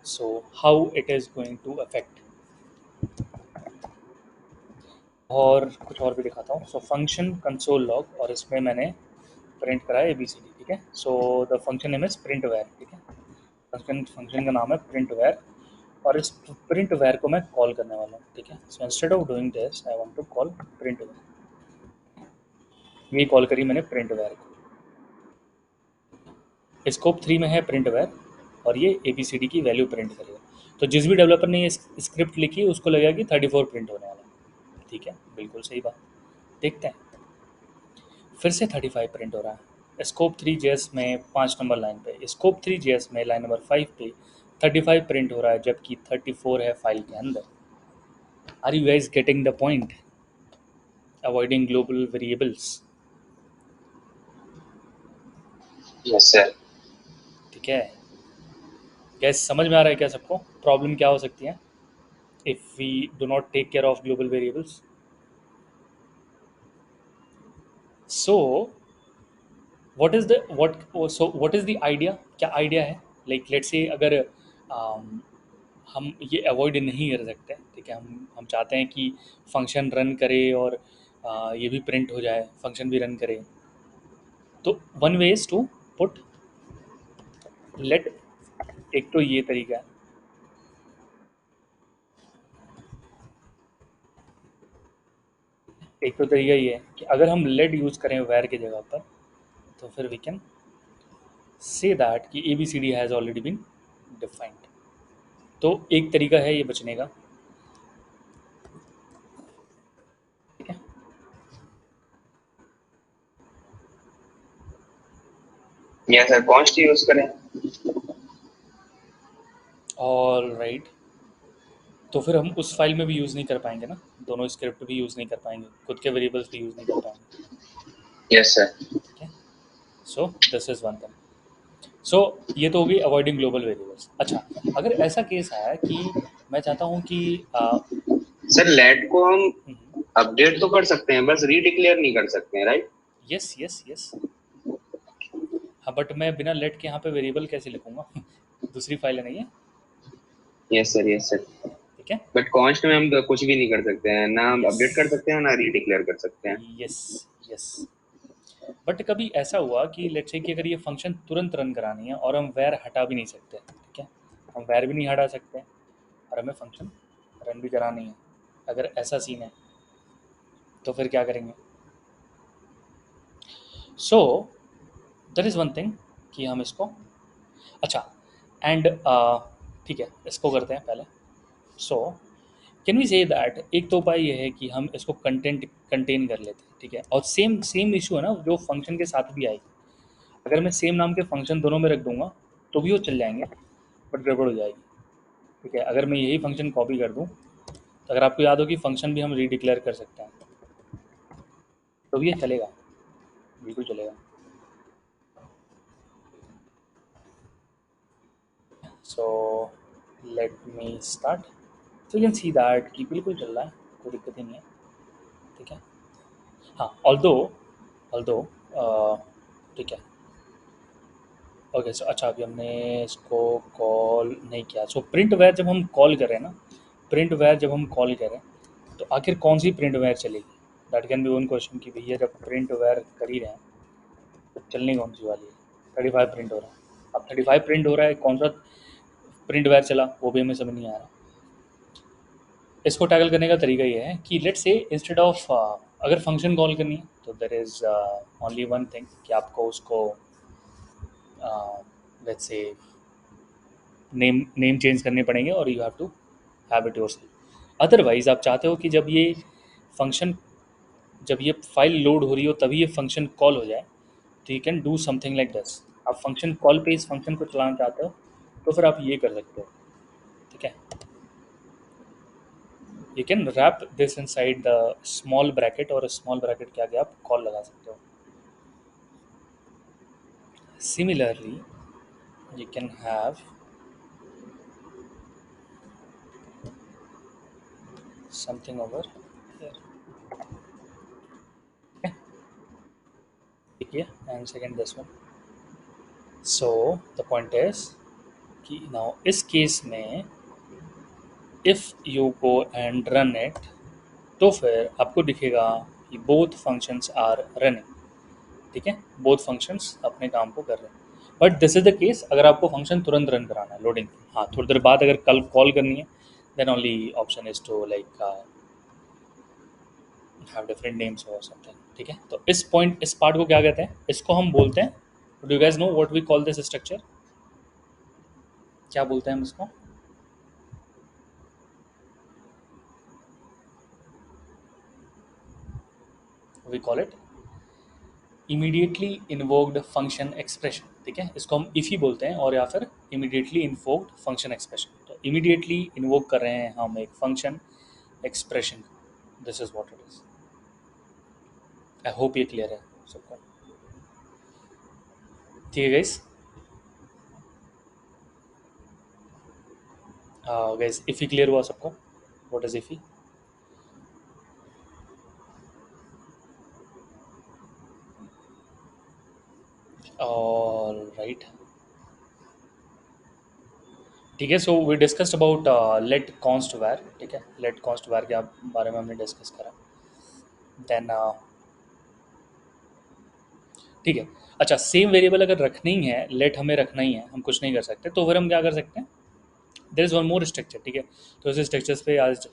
so how it is going to affect. और कुछ और भी दिखाता हूँ. सो फंक्शन कंसोल लॉग, और इसमें मैंने प्रिंट करा है ABCD, ठीक है. So the function name is print var, ठीक है, फंक्शन का नाम है प्रिंट वेर, और इस प्रिंट वेर को मैं कॉल करने वाला हूँ, ठीक है. So instead of doing this I want to call print var. ये कॉल करी मैंने प्रिंट वेर को. स्कोप 3 में है प्रिंट वेर और ये ABCD की वैल्यू प्रिंट करेगा. तो जिस भी डेवलपर ने ये स्क्रिप्ट लिखी उसको लगेगा कि 34 प्रिंट होने वाला है, ठीक है, बिल्कुल सही बात. देखते हैं, फिर से 35 प्रिंट हो रहा है स्कोप 3JS में 5 नंबर लाइन पे. स्कोप 3JS में लाइन नंबर 5 पे 35 प्रिंट हो रहा है, जबकि 34 है फाइल के अंदर. Are you guys getting the point? Avoiding global variables. Yes, sir. ठीक है, गैस समझ में आ रहा है क्या सबको प्रॉब्लम क्या हो सकती है if we do not take care of global variables? So what is the idea, क्या आइडिया है? लाइक लेट्स से अगर हम ये अवॉइड नहीं कर सकते, ठीक है, हम चाहते हैं कि फंक्शन रन करे और ये भी प्रिंट हो जाए, फंक्शन भी रन करे, तो one way is to put let. एक तो ये तरीका है, एक तो तरीका ये है कि अगर हम लेट यूज़ करें वेर की जगह पर, तो फिर वी कैन से दैट कि A B C D has already been defined. तो एक तरीका है ये बचने का, ठीक है। या सर कॉन्स्ट यूज करें? ऑल राइट, तो फिर हम उस फाइल में भी यूज़ नहीं कर पाएंगे ना, दोनों स्क्रिप्ट भी यूज़ नहीं कर पाएंगे, खुद के वेरिएबल्स भी यूज़ नहीं कर पाएंगे, यस सर। ठीक है। So this is one thing. So ये तो होगी अवॉइडिंग ग्लोबल वेरिएबल्स। अच्छा, अगर ऐसा केस है कि मैं चाहता हूँ कि सर लेट को हम अपडेट तो कर सकते हैं, बस रीडिक्लेयर नहीं कर सकते हैं, राइट? यस यस यस, हाँ, बट मैं बिना लेट के यहाँ पे वेरिएबल कैसे लिखूंगा? दूसरी फाइल नहीं है, यस सर, यस सर। ठीक है। बट कॉन्स्ट में हम कुछ भी नहीं कर सकते हैं, ना हम यस अपडेट कर सकते हैं ना रीडिक्लेयर कर सकते हैं। यस यस, बट कभी ऐसा हुआ कि लेट्स से कि अगर ये फंक्शन तुरंत रन करानी है और हम वैर हटा भी नहीं सकते, ठीक है, हम वैर भी नहीं हटा सकते और हमें फंक्शन रन भी करानी है, अगर ऐसा सीन है तो फिर क्या करेंगे? So that is one thing कि हम इसको, अच्छा, एंड ठीक है, इसको करते हैं पहले। So can we say that, एक तो उपाय ये है कि हम इसको कंटेन कर लेते हैं, ठीक है, और सेम सेम इशू है ना जो फंक्शन के साथ भी आएगी। अगर मैं सेम नाम के फंक्शन दोनों में रख दूंगा तो भी वो चल जाएंगे, बट गड़बड़ हो जाएगी, ठीक है। अगर मैं यही फंक्शन कॉपी कर दूं, तो अगर आपको याद हो कि फंक्शन भी हम रीडिक्लेयर कर सकते हैं, तो भी ये चलेगा, बिल्कुल चलेगा। सो लेट मी स्टार्ट, तो यू कैन सी दैट कि बिल्कुल चल रहा है, कोई दिक्कत ही नहीं है, ठीक है। हाँ, ऑल्दो ऑल्दो ठीक है, ओके। सो अच्छा, अभी हमने इसको कॉल नहीं किया। सो प्रिंट वेयर जब हम कॉल करें ना, प्रिंट वेयर जब हम कॉल करें, तो आखिर कौन सी प्रिंट वेयर चलेगी? That can be one question कि भैया जब प्रिंट वेयर कर ही रहे हैं तो चलनी कौन सी वाली है? 35 प्रिंट हो रहा है, अब 35 प्रिंट हो रहा है, कौन सा प्रिंट वेयर चला वो भी हमें समझ नहीं आ रहा। इसको टैकल करने का तरीका ये है कि लेट्स से इंस्टेड ऑफ अगर फंक्शन कॉल करनी है तो there is only one thing कि आपको उसको लेट्स से नेम चेंज करने पड़ेंगे और you have to have it yourself. Otherwise आप चाहते हो कि फंक्शन जब ये फाइल लोड हो रही हो तभी ये फंक्शन कॉल हो जाए, तो you can do something like this. आप फंक्शन कॉल पे इस फंक्शन को चलाना चाहते हो तो फिर आप ये कर सकते हो, ठीक है। You can wrap this inside the small bracket, और स्मॉल ब्रैकेट के आगे आप कॉल लगा सकते हो। Similarly you can have something over here, okay, देखिए, and second this one. So the point is कि now इस केस में if you go and run it, तो फिर आपको दिखेगा कि both functions are running, ठीक है, both functions अपने काम को कर रहे हैं। But this is the case अगर आपको फंक्शन तुरंत रन कराना है, लोडिंग, हाँ, थोड़ी देर बाद अगर कल कॉल करनी है, then only option is to like have different names और समथिंग, ठीक है। तो इस पार्ट को क्या कहते हैं? इसको हम बोलते हैं, do you guys know what we call this structure? क्या बोलते हैं हम इसको? We call it immediately invoked function expression, ठीक है, इसको हम इफ ही बोलते हैं, और या फिर इमीडिएटली इन्वोक्ड फंक्शन एक्सप्रेशन। तो इमीडिएटली इन्वोक कर रहे हैं हम एक function expression, this is what it is. I hope ये क्लियर है सबको, ठीक है गाइस। गाइस इफी क्लियर हुआ सबको? What is IIFE? All right, ठीक है. So we discussed about let const var. ठीक है, लेट कॉन्स्ट वार के बारे में हमने डिस्कस करा. देन ठीक है. अच्छा, सेम वेरिएबल अगर रखना ही है, लेट हमें रखना ही है, हम कुछ नहीं कर सकते, तो फिर हम क्या कर सकते हैं? There is one more structure. ठीक है, तो इस स्ट्रक्चर्स पे आज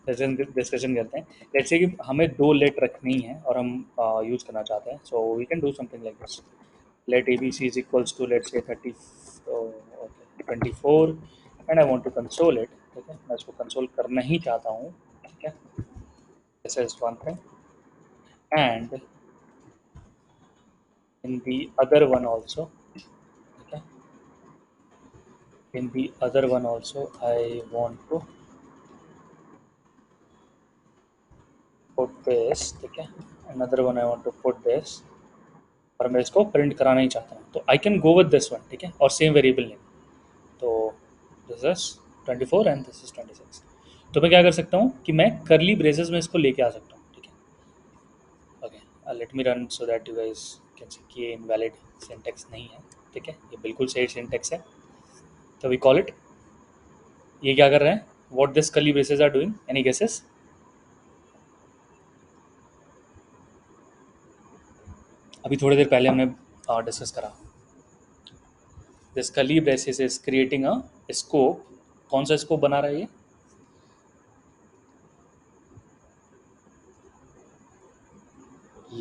डिस्कशन करते हैं. लेट्स से कि हमें दो लेट रखनी है और हम यूज़ करना चाहते हैं. So we can do something like this. Let A B C is equals to let's say 24 and I want to console it. ठीक है, मैं इसको कंसोल करना ही चाहता हूँ. ठीक है, this is one thing. And in the other one also, ठीक है, in the other one also I want to put this. ठीक है, another one I want to put this, और मैं इसको प्रिंट कराना ही चाहता हूँ, तो I can go with this one. ठीक है, और सेम वेरिएबल नेम. तो this is 24 and this is 26. तो मैं क्या कर सकता हूँ कि मैं करली ब्रेसेस में इसको लेके आ सकता हूँ. ठीक है, okay, let me run so that you guys can see कि ये इनवैलिड सिंटैक्स नहीं है. ठीक है, ये बिल्कुल सही सिंटैक्स है. तो वी कॉल इट. ये क्या कर रहे हैं? What this curly braces are doing? Any guesses? अभी थोड़ी देर पहले हमने डिस्कस करा. This curly braces is creating a scope. कौन सा स्कोप बना रहा है ये?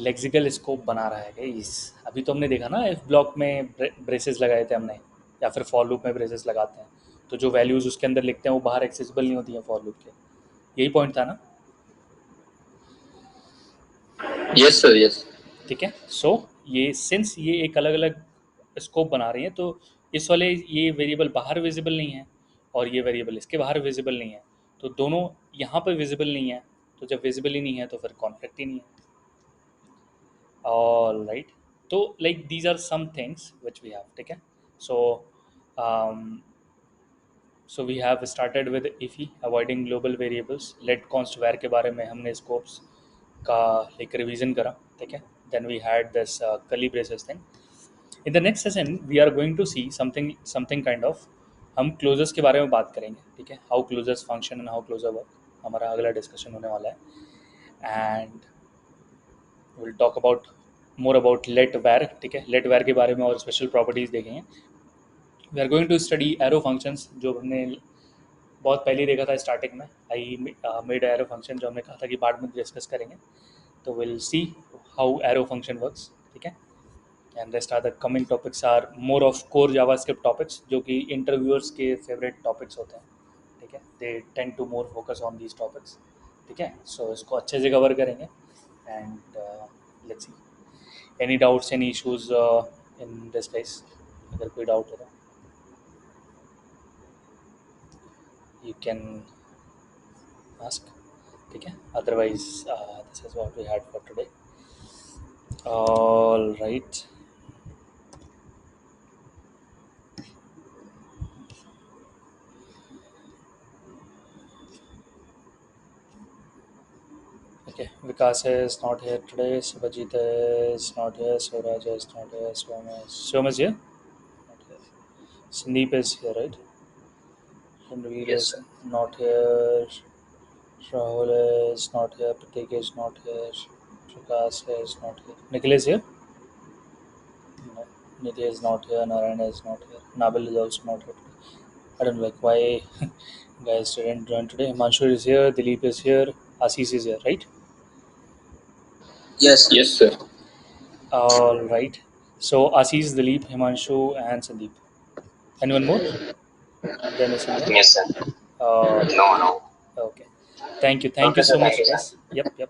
लेक्सिकल स्कोप बना रहा है गाइस. अभी तो हमने देखा ना, इफ ब्लॉक में ब्रेसेस लगाए थे हमने, या फिर फॉर लूप में ब्रेसेस लगाते हैं, तो जो वैल्यूज उसके अंदर लिखते हैं वो बाहर एक्सेसिबल नहीं होती हैं फॉर लूप के. यही पॉइंट था ना? Yes, sir. Yes. ठीक है. सो ये सिंस ये एक अलग अलग स्कोप बना रही हैं, तो इस वाले ये वेरिएबल बाहर विजिबल नहीं है और ये वेरिएबल इसके बाहर विजिबल नहीं है, तो दोनों यहाँ पर विजिबल नहीं है. तो जब विजिबल ही नहीं है तो फिर कॉन्फ्लिक्ट ही नहीं है. All right. तो like these are some things which we have. ठीक है. So so we have started with IIFE avoiding global variables. Let const var के बारे में हमने स्कोप्स का एक रिवीजन करा. ठीक है. Then we had this curly braces thing. In the next session we are going to see something kind of, हम क्लोजर्स के बारे में बात करेंगे. ठीक है, how closures function and how closure work, हमारा अगला डिस्कशन होने वाला है. And will talk about more about let var. ठीक है, लेट वेर के बारे में और स्पेशल प्रॉपर्टीज़ देखेंगे. We are going to study arrow functions, जो हमने बहुत पहले ही देखा था स्टार्टिंग में. आई मेड एरो फंक्शन, जो हमने कहा था कि बाद में डिस्कस करेंगे. तो will see how arrow function works. ठीक है. And rest are the coming topics are more of core JavaScript topics, जो कि इंटरव्यूअर्स के फेवरेट टॉपिक्स होते हैं. ठीक है, they tend to more focus on these topics. ठीक है, सो इसको अच्छे से कवर करेंगे. And let's see any doubts, any issues in this case. अगर कोई डाउट हो तो यू कैन आस्क. ठीक है, otherwise this is what we had for today. All right. Okay, Vikas is not here today. Subhajit is not here. Swaraj is not here. Swam is here. Not here. Sandeep is here, right? Ranveer Yes, is sir. not here. Rahul is not here. Pratik is not here. Prakash is not here. Nikhil is here. No. Nidhi is not here. Narayan is not here. Nabil is also not here today. I don't know like why guys didn't join today. Himanshu is here. Dilip is here. Ashish is here, right? Yes, sir. Yes, sir. All right. So Ashish, Dilip, Himanshu, and Sandeep. Anyone more? Did I miss anyone? Yes, sir. No, no. Okay. Thank you. Thank Okay, you sir. so much, Thank you, sir. guys. Yep. Yep.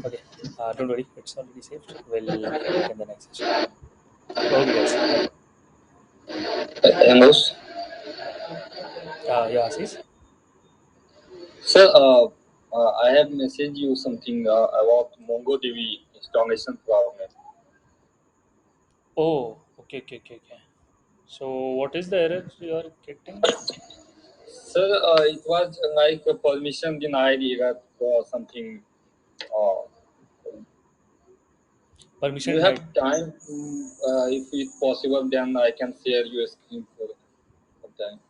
Okay. Don't worry. It's already saved. We'll connect in the next session. Okay, guys. Bye. Hello, Yeah, Ashish. sir. I have messaged you something about MongoDB installation problem. Oh, okay, okay, okay, okay. So, what is the error you are getting? Sir, it was like a permission denied error or something. Uh, permission You have denied. time. If it's possible, then I can share your screen for some time.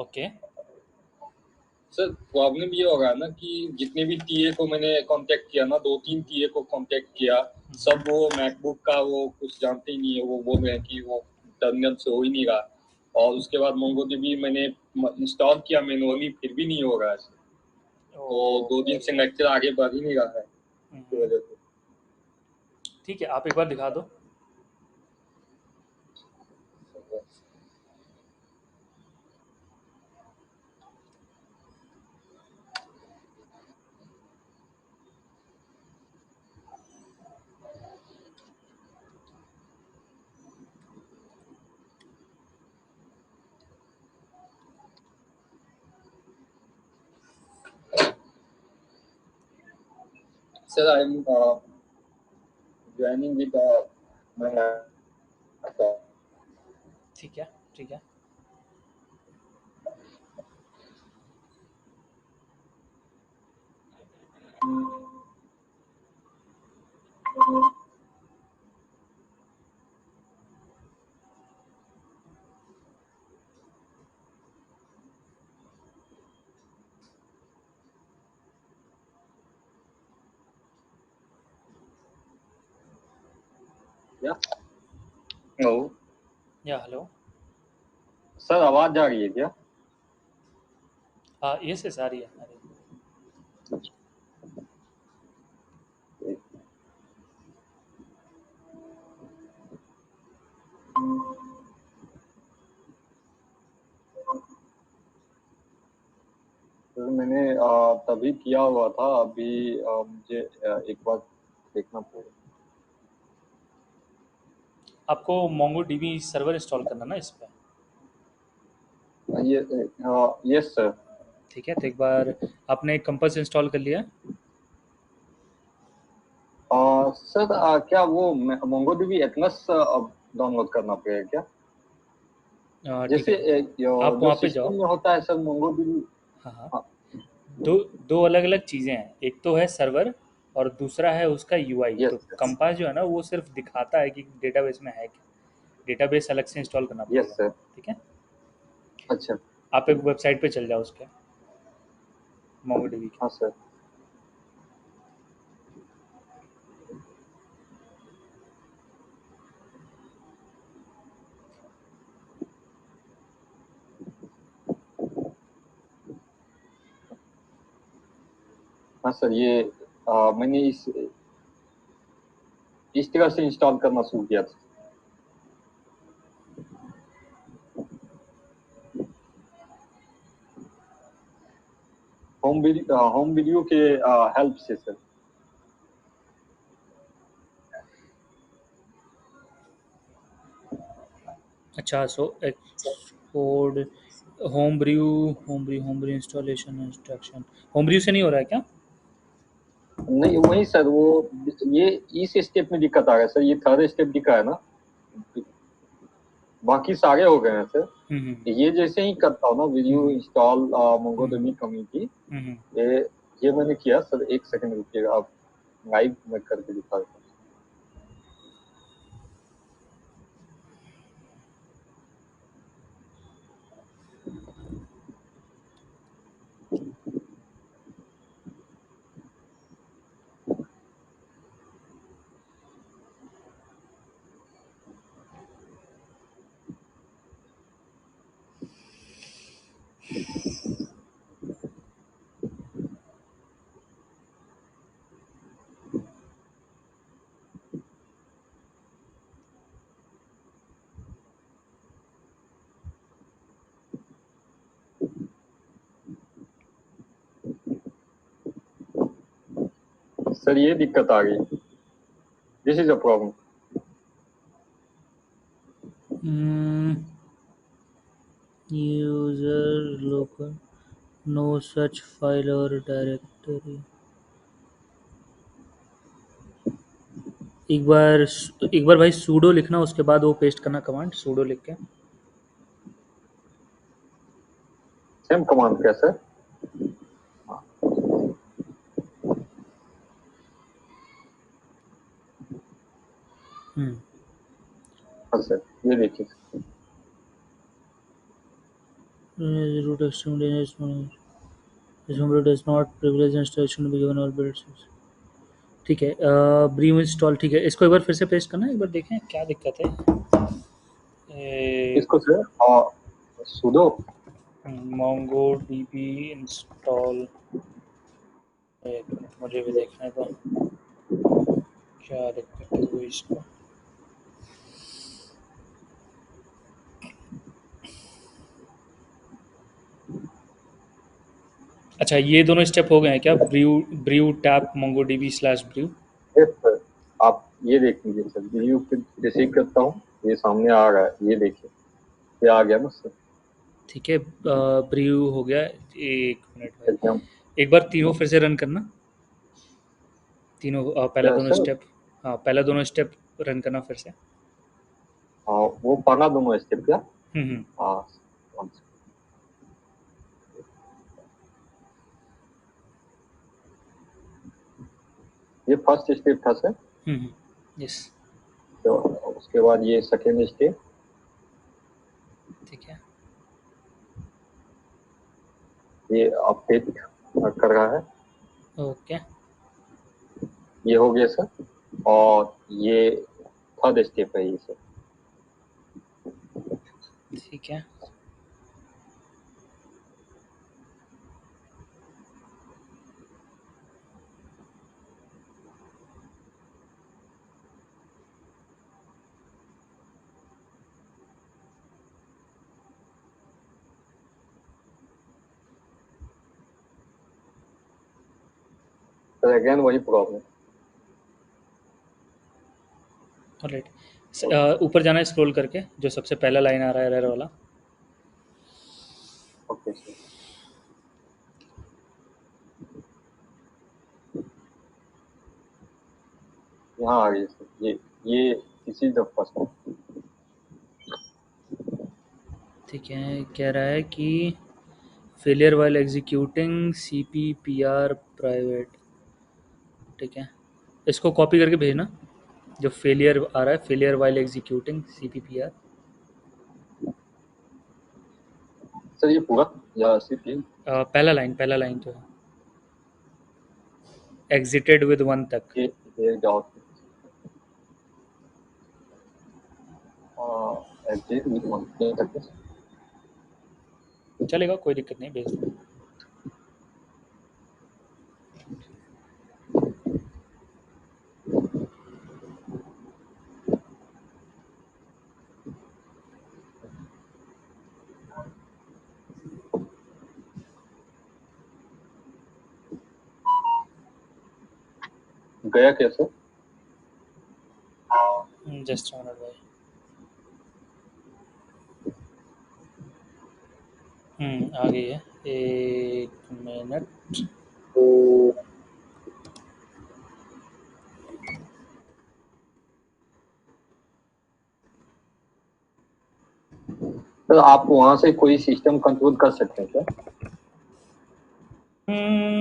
Okay. Sir problem ये होगा ना कि जितने भी TA को मैंने contact किया ना, 2-3 टीए को कांटेक्ट किया, सब वो मैकबुक का वो कुछ जानते ही नहीं है। वो बोल रहे हैं कि वो टर्मिनल से हो ही नहीं रहा, और उसके बाद मोंगोडीबी मैंने इंस्टॉल किया मैनुअली, फिर भी नहीं हो रहा है। तो 2 दिन से लेक्चर आगे बढ़ ही नहीं रहा है इसकी वजह से। ठीक है, आप एक बार दिखा दो। Sir I am joining with my laptop. ठीक है, ठीक है। या हेलो या हेलो। सर, आवाज जा रही है क्या? यस यस, आ रही है, आ रही है। सर मैंने तभी किया हुआ था, अभी मुझे एक बार देखना पड़ेगा। आपको MongoDB सर्वर इंस्टॉल करना ना इस पे। ये यस सर। ठीक है, तो एक बार आपने कंपास इंस्टॉल कर लिया? सर क्या वो मोंगोडीबी एटलस डाउनलोड करना पड़ेगा क्या? ठीक जैसे है, आप जो वहाँ पे सिस्टम जाओ। में होता है सर मोंगोडीबी। हाँ हाँ, हाँ, दो दो अलग अलग चीज़ें हैं, एक तो है सर्वर और दूसरा है उसका यूआई। तो यस कंपास जो है ना, वो सिर्फ दिखाता है कि डेटाबेस में है क्या। डेटाबेस अलग से इंस्टॉल करना यस पड़ेगा। सर। ठीक है, अच्छा। आप एक वेबसाइट पे चल जाओ उसके, MongoDB की। हाँ सर। हाँ सर, ये मैंने इस तरह से इंस्टॉल करना शुरू किया था। होम वीडियो के हेल्प से सर। अच्छा, so export home brew installation instruction. Home brew से नहीं हो रहा है क्या? नहीं वही सर, वो ये इस स्टेप में दिक्कत आ गया सर, ये थर्ड स्टेप दिखा है ना, बाकी सारे हो गए हैं सर। हम्म ये जैसे ही करता हूँ ना वीडियो इंस्टॉल मोंगोडीबी कम्युनिटी, हम्म। ये ये मैंने किया सर। एक सेकंड रुकिएगा, आप लाइव में करके दिखा देता हूँ। सर ये दिक्कत आ गई, this is a problem. User local no such file और डायरेक्टरी। एक बार भाई सूडो लिखना, उसके बाद वो पेस्ट करना कमांड, सूडो लिख के। सेम कमांड क्या सर? हाँ सर, ये देखिए root extreme dangerous one. This number does not privilege instruction to be given all bits. ठीक है, ब्रीम इंस्टॉल ठीक है, इसको एक बार फिर से पेस्ट करना, एक बार देखें क्या दिक्कत है। इसको सर। और सुडो मोंगो डीबी इंस्टॉल, एक मिनट मुझे भी देखना तो क्या दिक्कत हुई इसको। अच्छा, ये दोनों स्टेप हो गए हैं क्या? Brew brew tap mongo DB slash brew. Yes sir, आप ये देख लीजिए सर, व्यू पे जैसे ही करता हूँ ये सामने आ रहा है, ये देखिए ये आ गया ना सर। ठीक है, ब्रू हो गया। एक मिनट भाई, एग्जाम एक बार तीनों फिर से रन करना, तीनों पहला दोनों सर। स्टेप। हाँ, पहला दोनों स्टेप रन करना फिर से। हाँ, वो पढ़ा दोनों स्टेप क्या? हम्म। हाँ हाँ। ये फर्स्ट स्टेप था सर, यस, तो उसके बाद ये सेकेंड स्टेप, ठीक है। ये अपडेट कर रहा है, ओके, ये हो गया सर। और ये थर्ड स्टेप है ये सर। ठीक है। सर अगेन वही प्रॉब्लम। ऑलराइट, ऊपर जाना है स्क्रॉल करके, जो सबसे पहला लाइन आ रहा है एरर वाला। ओके सर, यहाँ आ गई सर, ये इसी द फर्स्ट। ठीक है, कह रहा है कि failure while executing CPPR private. ठीक है, इसको कॉपी करके भेजना, जो फेलियर आ रहा है, failure while executing CPPR। Sir ये पूरा या सिर्फ ये? पहला लाइन तो है, एग्जिटेड विद 1 तक। ये जाओ एग्जिट विद वन तक। चलेगा, कोई दिक्कत नहीं, भेज दो। गया कैसे? जस्ट मिनट भाई। आ गई है, एक मिनट। तो आप वहां से कोई सिस्टम कंट्रोल कर सकते हैं क्या?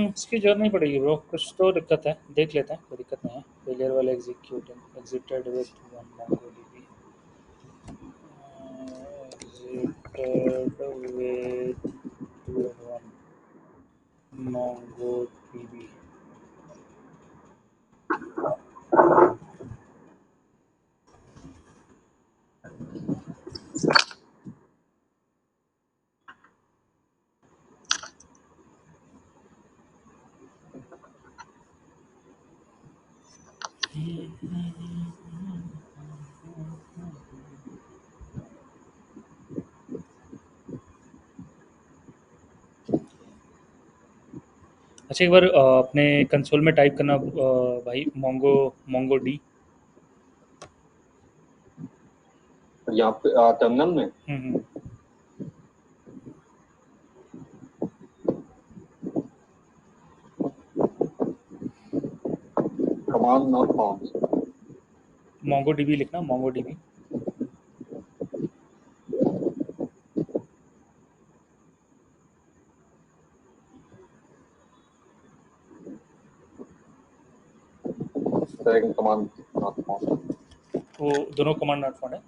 इसकी जरूरत नहीं पड़ेगी ब्रो, कुछ तो दिक्कत है, देख लेते हैं, कोई दिक्कत नहीं है। फेलियर वाला executing exerted with 1 MongoDB, exited with 1 MongoDB। अच्छा, एक बार अपने कंसोल में टाइप करना भाई, मोंगो डी। यहाँ पे टर्मिनल में हम्म। Command not found. MongoDB लिखना, MongoDB. Command not found. वो दोनों कमांड नॉट फाउंड है?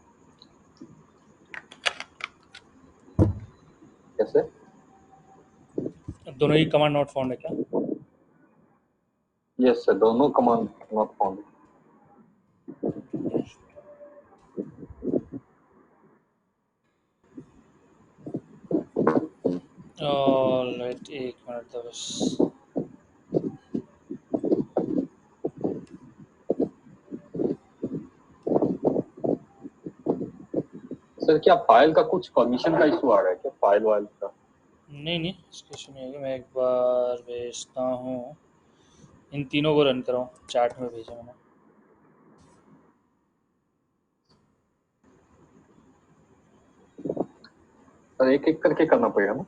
कैसे? दोनों ही कमांड नॉट फाउंड है क्या? यस सर, दोनों कमांड नॉट फाउंड। ऑलराइट, एक मिनट था बस। सर क्या फाइल का कुछ परमिशन का इशू आ रहा है क्या, फाइल वाइल का? नहीं नहीं, इसके सुनिएगा, मैं एक बार भेजता हूँ। इन तीनों को रन कराऊँ, चैट में भेजा मैंने। सर एक एक करके करना पड़ेगा ना?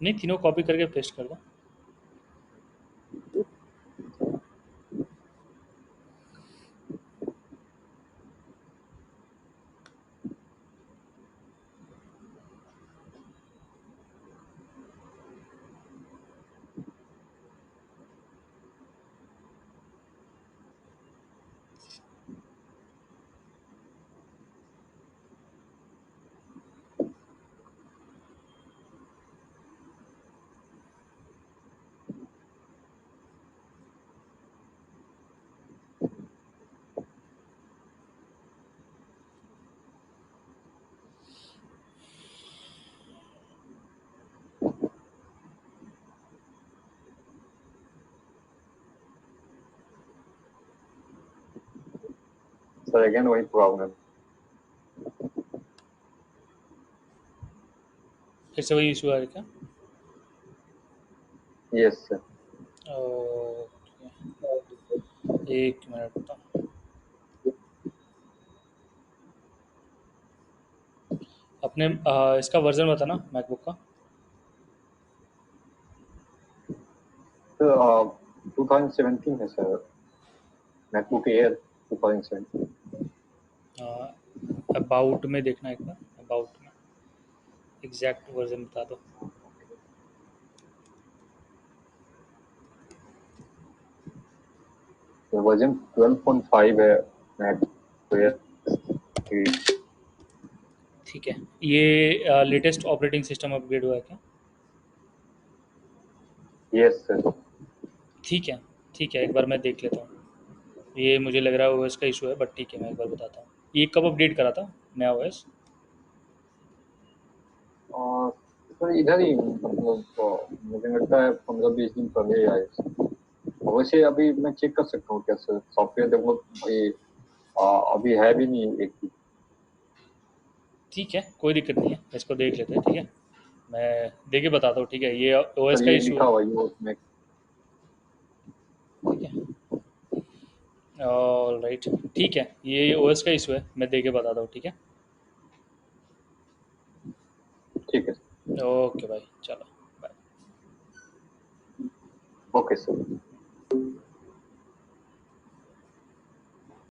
नहीं, तीनों कॉपी करके पेस्ट कर दो। सर अगेन वही प्रॉब्लम। फिर से वही इशू आ रहा है क्या? Yes sir. ओके, एक मिनट तो। अपने इसका वर्जन बताना मैकबुक का। सर 2017 है सर, मैकबुक एयर 2017। अबाउट में देखना एक बार, अबाउट में एग्जैक्ट वर्जन बता दो। वर्जन 12.5 है मैकबुक एयर 3। ठीक है, ये लेटेस्ट ऑपरेटिंग सिस्टम अपग्रेड हुआ है क्या? Yes sir. ठीक है, ठीक है, एक बार मैं देख लेता हूँ। ये मुझे लग रहा है ओएस का इशू है, बट ठीक है, मैं एक बार बताता हूँ। ये कब अपडेट करा था नया ओएस? और सर इधर ही मतलब मुझे लगता है 15-20 दिन पहले ही आए। और वैसे अभी मैं चेक कर सकता हूँ क्या सर, सॉफ्टवेयर डेवलप भाई अभी है भी नहीं एक भी। ठीक है, कोई दिक्कत नहीं है, इसको देख लेते हैं। ठीक है, मैं देख के बताता हूँ। ठीक है, ये ओएस सर का ये इशू लिखा है। हुआ है ये उसमें। ठीक है, ऑल राइट, ठीक है, ये ओएस का इशू है, मैं देख के बताता हूँ। ठीक है, ठीक है। ओके भाई, चलो बाय। Okay sir.